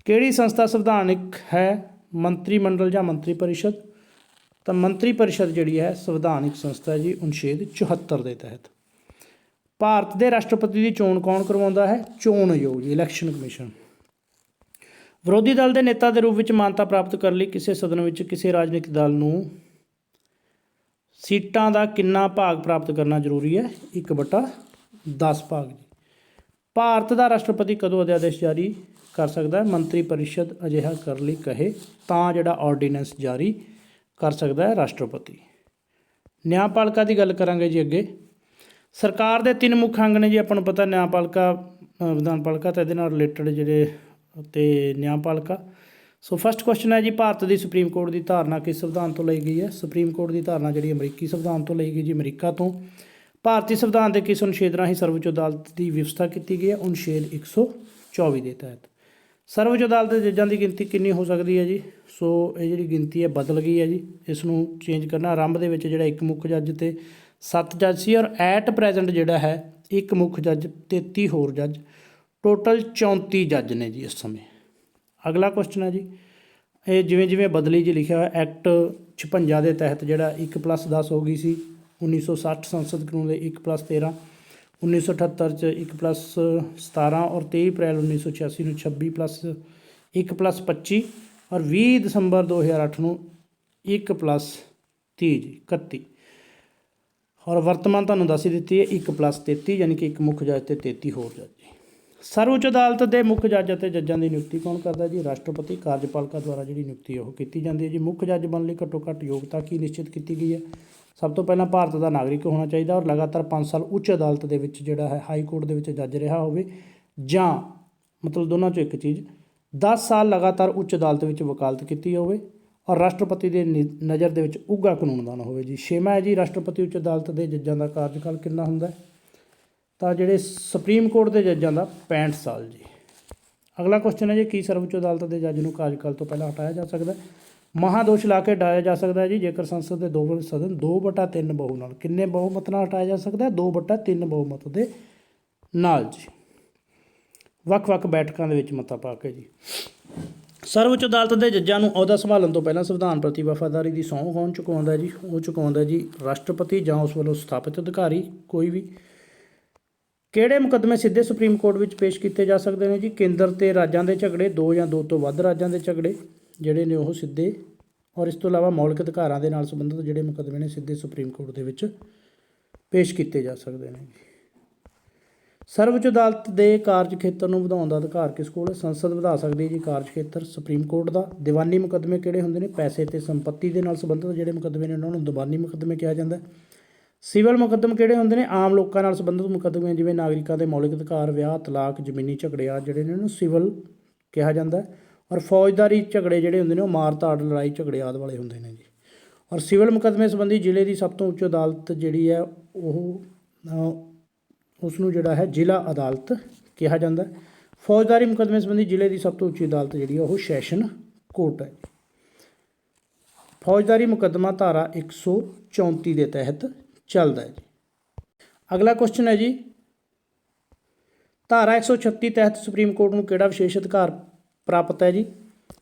ਕਿਹੜੀ ਸੰਸਥਾ ਸੰਵਿਧਾਨਿਕ ਹੈ? ਮੰਤਰੀ ਮੰਡਲ ਜਾਂ ਮੰਤਰੀ ਪਰਿਸ਼ਦ? ਤਾਂ ਮੰਤਰੀ ਪਰਿਸ਼ਦ ਜਿਹੜੀ ਹੈ ਸੰਵਿਧਾਨਿਕ ਸੰਸਥਾ ਹੈ ਜੀ ਅਨੁਛੇਦ 74 ਦੇ ਤਹਿਤ। ਭਾਰਤ ਦੇ ਰਾਸ਼ਟਰਪਤੀ ਦੀ ਚੋਣ ਕੌਣ ਕਰਵਾਉਂਦਾ ਹੈ? ਚੋਣ ਆਯੋਗ ਜੀ, ਇਲੈਕਸ਼ਨ ਕਮਿਸ਼ਨ। ਵਿਰੋਧੀ ਦਲ ਦੇ ਨੇਤਾ ਦੇ ਰੂਪ ਵਿੱਚ ਮਾਨਤਾ ਪ੍ਰਾਪਤ ਕਰਨ ਲਈ ਕਿਸੇ ਸਦਨ ਵਿੱਚ ਕਿਸੇ ਰਾਜਨੀਤਿਕ ਦਲ ਨੂੰ ਸੀਟਾਂ ਦਾ ਕਿੰਨਾ ਭਾਗ ਪ੍ਰਾਪਤ ਕਰਨਾ ਜ਼ਰੂਰੀ ਹੈ? 1/10 ਭਾਗ ਜੀ। ਭਾਰਤ ਦਾ ਰਾਸ਼ਟਰਪਤੀ ਕਦੋਂ ਅਧਿਆਦੇਸ਼ ਜਾਰੀ ਕਰ ਸਕਦਾ ਹੈ? ਮੰਤਰੀ ਪਰਿਸ਼ਦ ਅਜਿਹਾ ਕਰਨ ਲਈ ਕਹੇ ਤਾਂ ਜਿਹੜਾ ਆਰਡੀਨੈਂਸ ਜਾਰੀ ਕਰ ਸਕਦਾ ਹੈ ਰਾਸ਼ਟਰਪਤੀ। ਨਿਆਂਪਾਲਿਕਾ ਦੀ ਗੱਲ ਕਰਾਂਗੇ ਜੀ ਅੱਗੇ। ਸਰਕਾਰ ਦੇ 3 ਮੁੱਖ ਅੰਗ ਨੇ ਜੀ, ਆਪਾਂ ਨੂੰ ਪਤਾ ਨਿਆਂਪਾਲਿਕਾ, ਵਿਧਾਨਪਾਲਿਕਾ ਅਤੇ ਇਹਦੇ ਨਾਲ ਰਿਲੇਟਡ ਜਿਹੜੇ ਅਤੇ ਨਿਆਂਪਾਲਿਕਾ। ਸੋ ਫਸਟ ਕੁਐਸਚਨ ਹੈ ਜੀ, ਭਾਰਤ ਦੀ ਸੁਪਰੀਮ ਕੋਰਟ ਦੀ ਧਾਰਨਾ ਕਿਸ ਸੰਵਿਧਾਨ ਤੋਂ ਲਈ ਗਈ ਹੈ? ਸੁਪਰੀਮ ਕੋਰਟ ਦੀ ਧਾਰਨਾ ਜਿਹੜੀ ਅਮਰੀਕੀ ਸੰਵਿਧਾਨ ਤੋਂ ਲਈ ਗਈ ਜੀ, ਅਮਰੀਕਾ ਤੋਂ। ਭਾਰਤੀ ਸੰਵਿਧਾਨ ਦੇ ਕਿਸ ਅਨੁਛੇਦ ਰਾਹੀਂ ਸਰਵਉੱਚ ਅਦਾਲਤ ਦੀ ਵਿਵਸਥਾ ਕੀਤੀ ਗਈ ਹੈ? ਅਨੁਛੇਦ 124 ਦੇ ਤਹਿਤ। ਸਰਵਉੱਚ ਅਦਾਲਤ ਦੇ ਜੱਜਾਂ ਦੀ ਗਿਣਤੀ ਕਿੰਨੀ ਹੋ ਸਕਦੀ ਹੈ ਜੀ? ਸੋ ਇਹ ਜਿਹੜੀ ਗਿਣਤੀ ਹੈ ਬਦਲ ਗਈ ਹੈ ਜੀ, ਇਸ ਨੂੰ ਚੇਂਜ ਕਰਨਾ। ਆਰੰਭ ਦੇ ਵਿੱਚ ਜਿਹੜਾ 1 ਮੁੱਖ ਜੱਜ ਅਤੇ 7 ਜੱਜ ਸੀ, ਔਰ ਐਟ ਪ੍ਰੈਜੈਂਟ ਜਿਹੜਾ ਹੈ 1 ਮੁੱਖ ਜੱਜ 33 ਹੋਰ ਜੱਜ, ਟੋਟਲ 34 ਜੱਜ ਨੇ ਜੀ ਇਸ ਸਮੇਂ। ਅਗਲਾ ਕੁਐਸਚਨ ਹੈ ਜੀ, ਇਹ ਜਿਵੇਂ ਜਿਵੇਂ ਬਦਲੀ ਜੀ ਲਿਖਿਆ ਹੋਇਆ ਐਕਟ 56 ਦੇ ਤਹਿਤ ਜਿਹੜਾ 1+10 ਹੋ ਗਈ ਸੀ। 1960 ਸੰਸਦ ਕਾਨੂੰਨ ਦੇ 1+13, 1978 'ਚ 1+17 ਔਰ 23 ਅਪ੍ਰੈਲ 1986 ਨੂੰ 26+1+25 ਔਰ 20 ਦਸੰਬਰ 2008 ਨੂੰ 1+30 ਜੀ 31। ਔਰ ਵਰਤਮਾਨ ਤੁਹਾਨੂੰ ਦੱਸ ਹੀ ਦਿੱਤੀ ਹੈ 1+33, ਯਾਨੀ ਕਿ 1 ਮੁੱਖ ਜੱਜ ਅਤੇ 33 ਹੋਰ ਜੱਜ ਜੀ। ਸਰਵਉੱਚ ਅਦਾਲਤ ਦੇ ਮੁੱਖ ਜੱਜ ਅਤੇ ਜੱਜਾਂ ਦੀ ਨਿਯੁਕਤੀ ਕੌਣ ਕਰਦਾ ਜੀ? ਰਾਸ਼ਟਰਪਤੀ। ਕਾਰਜਪਾਲਿਕਾ ਦੁਆਰਾ ਜਿਹੜੀ ਨਿਯੁਕਤੀ ਉਹ ਕੀਤੀ ਜਾਂਦੀ ਹੈ ਜੀ। ਮੁੱਖ ਜੱਜ ਬਣਨ ਲਈ ਘੱਟੋ ਘੱਟ ਯੋਗਤਾ ਕੀ ਨਿਸ਼ਚਿਤ ਕੀਤੀ ਗਈ ਹੈ? ਸਭ ਤੋਂ ਪਹਿਲਾਂ ਭਾਰਤ ਦਾ ਨਾਗਰਿਕ ਹੋਣਾ ਚਾਹੀਦਾ ਔਰ ਲਗਾਤਾਰ 5 ਸਾਲ ਉੱਚ ਅਦਾਲਤ ਦੇ ਵਿੱਚ ਜਿਹੜਾ ਹੈ ਹਾਈ ਕੋਰਟ ਦੇ ਵਿੱਚ ਜੱਜ ਰਿਹਾ ਹੋਵੇ, ਜਾਂ ਮਤਲਬ ਦੋਨਾਂ 'ਚੋਂ ਇੱਕ ਚੀਜ਼। 10 ਸਾਲ ਲਗਾਤਾਰ ਉੱਚ ਅਦਾਲਤ ਵਿੱਚ ਵਕਾਲਤ ਕੀਤੀ ਹੋਵੇ ਔਰ ਰਾਸ਼ਟਰਪਤੀ ਦੇ ਨਜ਼ਰ ਦੇ ਵਿੱਚ ਉੱਘਾ ਕਾਨੂੰਨਦਾਨ ਹੋਵੇ ਜੀ। 6ਵਾਂ ਹੈ ਜੀ, ਰਾਸ਼ਟਰਪਤੀ ਉੱਚ ਅਦਾਲਤ ਦੇ ਜੱਜਾਂ ਦਾ ਕਾਰਜਕਾਲ ਕਿੰਨਾ ਹੁੰਦਾ ਹੈ? ਤਾਂ ਜਿਹੜੇ ਸੁਪਰੀਮ ਕੋਰਟ ਦੇ ਜੱਜਾਂ ਦਾ 65 ਸਾਲ ਜੀ। ਅਗਲਾ ਕੁਐਸਚਨ ਹੈ ਜੀ, ਕੀ ਸਰਵਉੱਚ ਅਦਾਲਤ ਦੇ ਜੱਜ ਨੂੰ ਕਾਰਜਕਾਲ ਤੋਂ ਪਹਿਲਾਂ ਹਟਾਇਆ ਜਾ ਸਕਦਾ ਹੈ? ਮਹਾਦੋਸ਼ ਲਾ ਕੇ ਹਟਾਇਆ ਜਾ ਸਕਦਾ ਹੈ ਜੀ, ਜੇਕਰ ਸੰਸਦ ਦੇ 2 ਸਦਨ 2/3 ਬਹੁ ਨਾਲ। ਕਿੰਨੇ ਬਹੁਮਤ ਨਾਲ ਹਟਾਇਆ ਜਾ ਸਕਦਾ ਹੈ? 2/3 ਬਹੁਮਤ ਦੇ ਨਾਲ ਜੀ, ਵੱਖ-ਵੱਖ ਬੈਠਕਾਂ ਦੇ ਵਿੱਚ ਮਤਾ ਪਾ ਕੇ ਜੀ। ਸਰਵਉੱਚ ਅਦਾਲਤ ਦੇ ਜੱਜਾਂ ਨੂੰ ਅਹੁਦਾ ਸੰਭਾਲਣ ਤੋਂ ਪਹਿਲਾਂ ਸੰਵਿਧਾਨ ਪ੍ਰਤੀ ਵਫਾਦਾਰੀ ਦੀ ਸਹੁੰ ਕੌਣ ਚੁਕਾਉਂਦਾ ਜੀ? ਉਹ ਚੁਕਾਉਂਦਾ ਜੀ ਰਾਸ਼ਟਰਪਤੀ ਜਾਂ ਉਸ ਵੱਲੋਂ ਸਥਾਪਿਤ ਅਧਿਕਾਰੀ ਕੋਈ ਵੀ। ਕਿਹੜੇ ਮੁਕੱਦਮੇ ਸਿੱਧੇ ਸੁਪਰੀਮ ਕੋਰਟ ਵਿੱਚ ਪੇਸ਼ ਕੀਤੇ ਜਾ ਸਕਦੇ ਨੇ ਜੀ? ਕੇਂਦਰ ਤੇ ਰਾਜਾਂ ਦੇ ਝਗੜੇ, 2 ਜਾਂ 2 ਤੋਂ ਵੱਧ ਰਾਜਾਂ ਦੇ ਝਗੜੇ ਜਿਹੜੇ ਨੇ ਉਹ ਸਿੱਧੇ, ਔਰ ਇਸ ਤੋਂ ਇਲਾਵਾ ਮੌਲਿਕ ਅਧਿਕਾਰਾਂ ਦੇ ਨਾਲ ਸੰਬੰਧਿਤ ਜਿਹੜੇ ਮੁਕੱਦਮੇ ਨੇ ਸਿੱਧੇ ਸੁਪਰੀਮ ਕੋਰਟ ਦੇ ਵਿੱਚ ਪੇਸ਼ ਕੀਤੇ ਜਾ ਸਕਦੇ ਨੇ ਜੀ। ਸਰਵਉੱਚ ਅਦਾਲਤ ਦੇ ਕਾਰਜ ਖੇਤਰ ਨੂੰ ਵਧਾਉਣ ਦਾ ਅਧਿਕਾਰ ਕਿਸ ਕੋਲ ਹੈ? ਸੰਸਦ ਵਧਾ ਸਕਦੀ ਹੈ ਜੀ ਕਾਰਜ ਖੇਤਰ ਸੁਪਰੀਮ ਕੋਰਟ ਦਾ। ਦੀਵਾਨੀ ਮੁਕੱਦਮੇ ਕਿਹੜੇ ਹੁੰਦੇ ਨੇ? ਪੈਸੇ ਅਤੇ ਸੰਪੱਤੀ ਦੇ ਨਾਲ ਸੰਬੰਧਿਤ ਜਿਹੜੇ ਮੁਕੱਦਮੇ ਨੇ ਉਹਨਾਂ ਨੂੰ ਦੀਵਾਨੀ ਮੁਕੱਦਮੇ ਕਿਹਾ ਜਾਂਦਾ। ਸਿਵਲ ਮੁਕੱਦਮੇ ਕਿਹੜੇ ਹੁੰਦੇ ਨੇ? ਆਮ ਲੋਕਾਂ ਨਾਲ ਸੰਬੰਧਿਤ ਮੁਕੱਦਮੇ, ਜਿਵੇਂ ਨਾਗਰਿਕਾਂ ਦੇ ਮੌਲਿਕ ਅਧਿਕਾਰ, ਵਿਆਹ, ਤਲਾਕ, ਜ਼ਮੀਨੀ ਝਗੜੇ ਆ ਜਿਹੜੇ ਨੇ ਉਹਨੂੰ ਸਿਵਲ ਕਿਹਾ ਜਾਂਦਾ। ਔਰ ਫੌਜਦਾਰੀ ਝਗੜੇ ਜਿਹੜੇ ਹੁੰਦੇ ਨੇ ਉਹ ਮਾਰ ਧਾੜ, ਲੜਾਈ ਝਗੜੇ ਆਦਿ ਵਾਲੇ ਹੁੰਦੇ ਨੇ ਜੀ। ਔਰ ਸਿਵਲ ਮੁਕੱਦਮੇ ਸੰਬੰਧੀ ਜ਼ਿਲ੍ਹੇ ਦੀ ਸਭ ਤੋਂ ਉੱਚ ਅਦਾਲਤ ਜਿਹੜੀ ਹੈ ਉਹ ਉਸ ਨੂੰ ਜਿਹੜਾ ਹੈ ਜ਼ਿਲ੍ਹਾ ਅਦਾਲਤ ਕਿਹਾ ਜਾਂਦਾ। ਫੌਜਦਾਰੀ ਮੁਕੱਦਮੇ ਸੰਬੰਧੀ ਜ਼ਿਲ੍ਹੇ ਦੀ ਸਭ ਤੋਂ ਉੱਚੀ ਅਦਾਲਤ ਜਿਹੜੀ ਹੈ ਉਹ ਸੈਸ਼ਨ ਕੋਰਟ ਹੈ। ਫੌਜਦਾਰੀ ਮੁਕੱਦਮਾ ਧਾਰਾ 134 ਦੇ ਤਹਿਤ ਚੱਲਦਾ ਹੈ ਜੀ। ਅਗਲਾ ਕੁਐਸਚਨ ਹੈ ਜੀ, ਧਾਰਾ 136 ਤਹਿਤ ਸੁਪਰੀਮ ਕੋਰਟ ਨੂੰ ਕਿਹੜਾ ਵਿਸ਼ੇਸ਼ ਅਧਿਕਾਰ ਪ੍ਰਾਪਤ ਹੈ ਜੀ?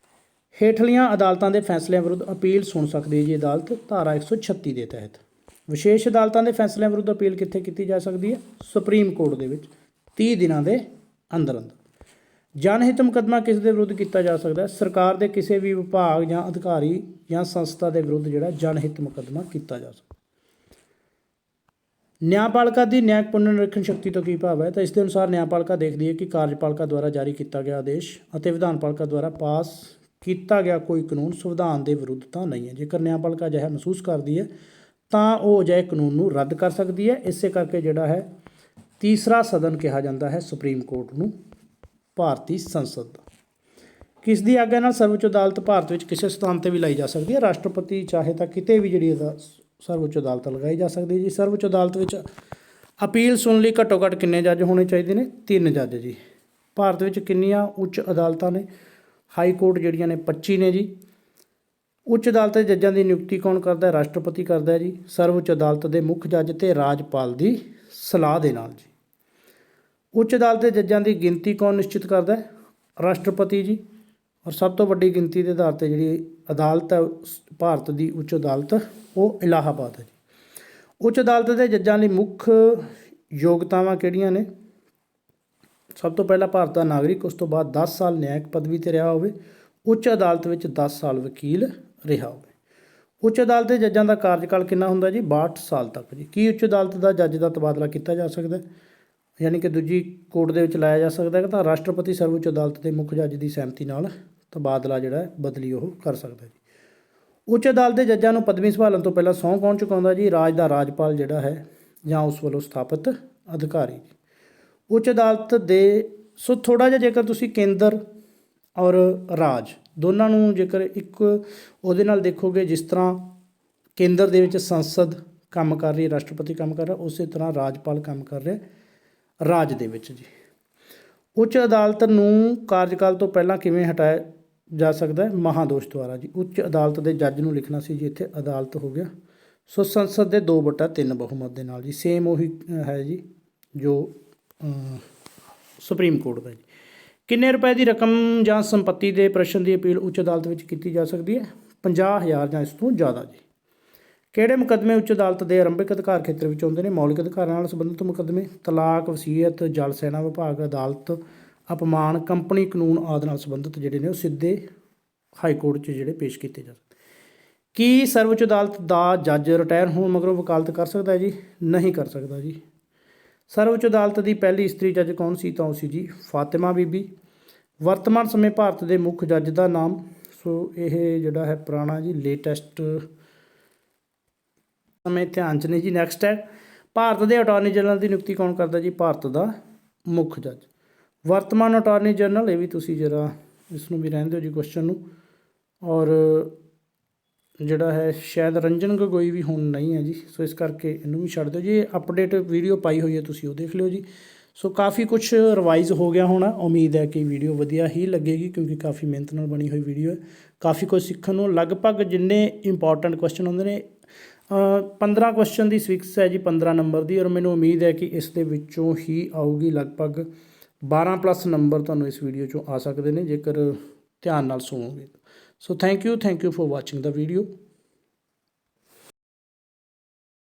ਹੇਠਲੀਆਂ ਅਦਾਲਤਾਂ ਦੇ ਫੈਸਲਿਆਂ ਵਿਰੁੱਧ ਅਪੀਲ ਸੁਣ ਸਕਦੀ ਹੈ ਜੀ ਅਦਾਲਤ, ਧਾਰਾ 136 ਦੇ ਤਹਿਤ। ਵਿਸ਼ੇਸ਼ ਅਦਾਲਤਾਂ ਦੇ ਫੈਸਲਿਆਂ ਵਿਰੁੱਧ ਅਪੀਲ ਕਿੱਥੇ ਕੀਤੀ ਜਾ ਸਕਦੀ ਹੈ? ਸੁਪਰੀਮ ਕੋਰਟ ਦੇ ਵਿੱਚ 30 ਦਿਨਾਂ ਦੇ ਅੰਦਰ ਅੰਦਰ। ਜਨਹਿਤ ਮੁਕੱਦਮਾ ਕਿਸ ਦੇ ਵਿਰੁੱਧ ਕੀਤਾ ਜਾ ਸਕਦਾ ਹੈ? ਸਰਕਾਰ ਦੇ ਕਿਸੇ ਵੀ ਵਿਭਾਗ ਜਾਂ ਅਧਿਕਾਰੀ ਜਾਂ ਸੰਸਥਾ ਦੇ ਵਿਰੁੱਧ ਜਿਹੜਾ ਜਨਹਿਤ ਮੁਕੱਦਮਾ ਕੀਤਾ ਜਾ ਸਕਦਾ। ਨਿਆਂਪਾਲਿਕਾ ਦੀ ਨਿਆਂਇਕ ਪੁਨਰ ਨਿਰੀਖਣ ਸ਼ਕਤੀ ਤੋਂ ਕੀ ਭਾਵ ਹੈ? ਤਾਂ ਇਸ ਦੇ ਅਨੁਸਾਰ ਨਿਆਂਪਾਲਿਕਾ ਦੇਖਦੀ ਹੈ ਕਿ ਕਾਰਜਪਾਲਿਕਾ ਦੁਆਰਾ ਜਾਰੀ ਕੀਤਾ ਗਿਆ ਆਦੇਸ਼ ਅਤੇ ਵਿਧਾਨਪਾਲਿਕਾ ਦੁਆਰਾ ਪਾਸ ਕੀਤਾ ਗਿਆ ਕੋਈ ਕਾਨੂੰਨ ਸੰਵਿਧਾਨ ਦੇ ਵਿਰੁੱਧ ਤਾਂ ਨਹੀਂ ਹੈ। ਜੇਕਰ ਨਿਆਂਪਾਲਿਕਾ ਅਜਿਹਾ ਮਹਿਸੂਸ ਕਰਦੀ ਹੈ ਤਾਂ ਉਹ ਅਜਿਹੇ ਕਾਨੂੰਨ ਨੂੰ ਰੱਦ ਕਰ ਸਕਦੀ ਹੈ। ਇਸੇ ਕਰਕੇ ਜਿਹੜਾ ਹੈ ਤੀਸਰਾ ਸਦਨ ਕਿਹਾ ਜਾਂਦਾ ਹੈ ਸੁਪਰੀਮ ਕੋਰਟ ਨੂੰ, ਭਾਰਤੀ ਸੰਸਦ ਦਾ। ਕਿਸ ਦੀ ਆਗਿਆ ਨਾਲ ਸਰਵਉੱਚ ਅਦਾਲਤ ਭਾਰਤ ਵਿੱਚ ਕਿਸੇ ਸਥਾਨ 'ਤੇ ਵੀ ਲਾਈ ਜਾ ਸਕਦੀ ਹੈ? ਰਾਸ਼ਟਰਪਤੀ ਚਾਹੇ ਤਾਂ ਕਿਤੇ ਵੀ ਜਿਹੜੀ ਸਰਵਉੱਚ ਅਦਾਲਤ ਲਗਾਈ ਜਾ ਸਕਦੀ ਹੈ ਜੀ। ਸਰਵਉੱਚ ਅਦਾਲਤ ਵਿੱਚ ਅਪੀਲ ਸੁਣਨ ਲਈ ਘੱਟੋ ਘੱਟ ਕਿੰਨੇ ਜੱਜ ਹੋਣੇ ਚਾਹੀਦੇ ਨੇ? 3 ਜੱਜ ਜੀ। ਭਾਰਤ ਵਿੱਚ ਕਿੰਨੀਆਂ ਉੱਚ ਅਦਾਲਤਾਂ ਨੇ? ਹਾਈ ਕੋਰਟ ਜਿਹੜੀਆਂ ਨੇ 25 ਨੇ ਜੀ। ਉੱਚ ਅਦਾਲਤ ਦੇ ਜੱਜਾਂ ਦੀ ਨਿਯੁਕਤੀ ਕੌਣ ਕਰਦਾ ਹੈ? ਰਾਸ਼ਟਰਪਤੀ ਕਰਦਾ ਹੈ ਜੀ। ਸਰਵਉੱਚ ਅਦਾਲਤ ਦੇ ਮੁੱਖ ਜੱਜ ਤੇ ਰਾਜਪਾਲ ਦੀ ਸਲਾਹ ਦੇ ਨਾਲ ਜੀ। ਉੱਚ ਅਦਾਲਤ ਦੇ ਜੱਜਾਂ ਦੀ ਗਿਣਤੀ ਕੌਣ ਨਿਸ਼ਚਿਤ ਕਰਦਾ ਹੈ? ਰਾਸ਼ਟਰਪਤੀ ਜੀ। ਔਰ ਸਭ ਤੋਂ ਵੱਡੀ ਗਿਣਤੀ ਦੇ ਆਧਾਰ 'ਤੇ ਜਿਹੜੀ ਅਦਾਲਤ ਹੈ ਭਾਰਤ ਦੀ ਉੱਚ ਅਦਾਲਤ, ਉਹ ਇਲਾਹਾਬਾਦ ਹੈ ਜੀ। ਉੱਚ ਅਦਾਲਤ ਦੇ ਜੱਜਾਂ ਲਈ ਮੁੱਖ ਯੋਗਤਾਵਾਂ ਕਿਹੜੀਆਂ ਨੇ? ਸਭ ਤੋਂ ਪਹਿਲਾਂ ਭਾਰਤ ਦਾ ਨਾਗਰਿਕ, ਉਸ ਤੋਂ ਬਾਅਦ 10 ਸਾਲ ਨਿਆਇਕ ਪਦਵੀ 'ਤੇ ਰਿਹਾ ਹੋਵੇ, ਉੱਚ ਅਦਾਲਤ ਵਿੱਚ 10 ਸਾਲ ਵਕੀਲ ਰਿਹਾ ਹੋਵੇ। ਉੱਚ ਅਦਾਲਤ ਦੇ ਜੱਜਾਂ ਦਾ ਕਾਰਜਕਾਲ ਕਿੰਨਾ ਹੁੰਦਾ ਜੀ? 62 ਸਾਲ ਤੱਕ ਜੀ। ਕੀ ਉੱਚ ਅਦਾਲਤ ਦਾ ਜੱਜ ਦਾ ਤਬਾਦਲਾ ਕੀਤਾ ਜਾ ਸਕਦਾ, ਯਾਨੀ ਕਿ ਦੂਜੀ ਕੋਰਟ ਦੇ ਵਿੱਚ ਲਾਇਆ ਜਾ ਸਕਦਾ ਹੈ? ਤਾਂ ਰਾਸ਼ਟਰਪਤੀ ਸਰਵਉੱਚ ਅਦਾਲਤ ਦੇ ਮੁੱਖ ਜੱਜ ਦੀ ਸਹਿਮਤੀ ਨਾਲ ਤਬਾਦਲਾ ਜਿਹੜਾ ਹੈ ਬਦਲੀ ਉਹ ਕਰ ਸਕਦਾ ਜੀ। ਉੱਚ ਅਦਾਲਤ ਦੇ ਜੱਜਾਂ ਨੂੰ ਪਦਵੀ ਸੰਭਾਲਣ ਤੋਂ ਪਹਿਲਾਂ ਸਹੁੰ ਕੌਣ ਚੁਕਾਉਂਦਾ ਜੀ? ਰਾਜ ਦਾ ਰਾਜਪਾਲ ਜਿਹੜਾ ਹੈ ਜਾਂ ਉਸ ਵੱਲੋਂ ਸਥਾਪਿਤ ਅਧਿਕਾਰੀ ਜੀ। ਉੱਚ ਅਦਾਲਤ ਦੇ ਥੋੜ੍ਹਾ ਜਿਹਾ ਜੇਕਰ ਤੁਸੀਂ ਕੇਂਦਰ ਔਰ ਰਾਜ ਦੋਨਾਂ ਨੂੰ ਜੇਕਰ ਇੱਕ ਉਹਦੇ ਨਾਲ ਦੇਖੋਗੇ, ਜਿਸ ਤਰ੍ਹਾਂ ਕੇਂਦਰ ਦੇ ਵਿੱਚ ਸੰਸਦ ਕੰਮ ਕਰ ਰਹੀ ਹੈ, ਰਾਸ਼ਟਰਪਤੀ ਕੰਮ ਕਰ ਰਿਹਾ, ਉਸੇ ਤਰ੍ਹਾਂ ਰਾਜਪਾਲ ਕੰਮ ਕਰ ਰਿਹਾ ਰਾਜ ਦੇ ਵਿੱਚ ਜੀ। ਉੱਚ ਅਦਾਲਤ ਨੂੰ ਕਾਰਜਕਾਲ ਤੋਂ ਪਹਿਲਾਂ ਕਿਵੇਂ ਹਟਾਇਆ ਜਾ ਸਕਦਾ ਹੈ? ਮਹਾਦੋਸ਼ ਦੁਆਰਾ ਜੀ। ਉੱਚ ਅਦਾਲਤ ਦੇ ਜੱਜ ਨੂੰ ਲਿਖਣਾ ਸੀ ਜੀ, ਇੱਥੇ ਅਦਾਲਤ ਹੋ ਗਿਆ। ਸੋ ਸੰਸਦ ਦੇ 2/3 ਬਹੁਮਤ ਦੇ ਨਾਲ ਜੀ। ਸੇਮ ਉਹੀ ਹੈ ਜੀ ਜੋ ਸੁਪਰੀਮ ਕੋਰਟ ਦਾ ਜੀ। ਕਿੰਨੇ ਰੁਪਏ ਦੀ ਰਕਮ ਜਾਂ ਸੰਪत्ति ਦੇ ਪ੍ਰਸ਼ਨ ਦੀ ਅਪੀਲ ਉੱਚ ਅਦਾਲਤ ਵਿੱਚ ਕੀਤੀ ਜਾ ਸਕਦੀ ਹੈ? 50,000 ਜਾਂ ਇਸ ਤੋਂ ਜ਼ਿਆਦਾ ਜੀ। ਕਿਹੜੇ ਮੁਕੱਦਮੇ ਉੱਚ ਅਦਾਲਤ ਦੇ ਆਰੰਭਿਕ ਅਧਿਕਾਰ ਖੇਤਰ ਵਿੱਚ ਆਉਂਦੇ ਨੇ? ਮੌਲਿਕ ਅਧਿਕਾਰਾਂ ਨਾਲ ਸੰਬੰਧਿਤ ਮੁਕੱਦਮੇ, ਤਲਾਕ, ਵਸੀਅਤ, ਜਲ ਸੈਨਾ ਵਿਭਾਗ, ਅਦਾਲਤ, ਅਪਮਾਨ, ਕੰਪਨੀ ਕਾਨੂੰਨ ਆਦਿ ਨਾਲ ਸੰਬੰਧਿਤ ਜਿਹੜੇ ਨੇ ਉਹ ਸਿੱਧੇ ਹਾਈ ਕੋਰਟ 'ਚ ਜਿਹੜੇ ਪੇਸ਼ ਕੀਤੇ ਜਾ ਸਕਦੇ। ਕੀ ਸਰਵਉੱਚ ਅਦਾਲਤ ਦਾ ਜੱਜ ਰਿਟਾਇਰ ਹੋਣ ਮਗਰੋਂ ਵਕਾਲਤ ਕਰ ਸਕਦਾ ਹੈ ਜੀ? ਨਹੀਂ ਕਰ ਸਕਦਾ ਜੀ। ਸਰਵਉੱਚ ਅਦਾਲਤ ਦੀ ਪਹਿਲੀ ਇਸਤਰੀ ਜੱਜ ਕੌਣ ਸੀ? ਤਾਂ ਉਹ ਸੀ ਜੀ ਫਾਤਿਮਾ ਬੀਬੀ। ਵਰਤਮਾਨ ਸਮੇਂ ਭਾਰਤ ਦੇ ਮੁੱਖ ਜੱਜ ਦਾ ਨਾਮ, ਸੋ ਇਹ ਜਿਹੜਾ ਹੈ ਪੁਰਾਣਾ ਜੀ, ਲੇਟੈਸਟ ਸਮੇਂ ਧਿਆਨ 'ਚ ਨਹੀਂ ਜੀ। ਨੈਕਸਟ ਹੈ ਭਾਰਤ ਦੇ ਅਟਾਰਨੀ ਜਨਰਲ ਦੀ ਨਿਯੁਕਤੀ ਕੌਣ ਕਰਦਾ ਜੀ? ਭਾਰਤ ਦਾ ਮੁੱਖ ਜੱਜ। ਵਰਤਮਾਨ ਅਟਾਰਨੀ ਜਨਰਲ, ਇਹ ਵੀ ਤੁਸੀਂ ਜਰਾ ਇਸ ਨੂੰ ਵੀ ਰਹਿਣ ਦਿਓ ਜੀ ਕੁਐਸਚਨ ਨੂੰ। ਔਰ ਜਿਹੜਾ ਹੈ ਸ਼ਾਇਦ ਰੰਜਨ ਗਗੋਈ ਵੀ ਹੁਣ ਨਹੀਂ ਹੈ ਜੀ, ਸੋ ਇਸ ਕਰਕੇ ਇਹਨੂੰ ਵੀ ਛੱਡ ਦਿਓ ਜੀ। ਅਪਡੇਟ ਵੀਡੀਓ ਪਾਈ ਹੋਈ ਹੈ, ਤੁਸੀਂ ਉਹ ਦੇਖ ਲਿਓ ਜੀ। ਸੋ ਕਾਫੀ ਕੁਛ ਰਿਵਾਈਜ਼ ਹੋ ਗਿਆ ਹੋਣਾ। ਉਮੀਦ ਹੈ ਕਿ ਵੀਡੀਓ ਵਧੀਆ ਹੀ ਲੱਗੇਗੀ, ਕਿਉਂਕਿ ਕਾਫੀ ਮਿਹਨਤ ਨਾਲ ਬਣੀ ਹੋਈ ਵੀਡੀਓ ਹੈ। ਕਾਫੀ ਕੁਝ ਸਿੱਖਣ ਨੂੰ, ਲਗਭਗ ਜਿੰਨੇ ਇੰਪੋਰਟੈਂਟ ਕੁਐਸਚਨ ਹੁੰਦੇ ਨੇ 15 ਕੁਐਸਚਨ ਦੀ ਸਵਿਕਸ ਹੈ ਜੀ, 15 ਨੰਬਰ ਦੀ। ਔਰ ਮੈਨੂੰ ਉਮੀਦ ਹੈ ਕਿ ਇਸ ਦੇ ਵਿੱਚੋਂ ਹੀ ਆਊਗੀ ਲਗਭਗ 12+ ਨੰਬਰ ਤੁਹਾਨੂੰ ਇਸ ਵੀਡੀਓ 'ਚੋਂ ਆ ਸਕਦੇ ਨੇ, ਜੇਕਰ ਧਿਆਨ ਨਾਲ ਸੁਣੋਗੇ। So thank you for watching the video.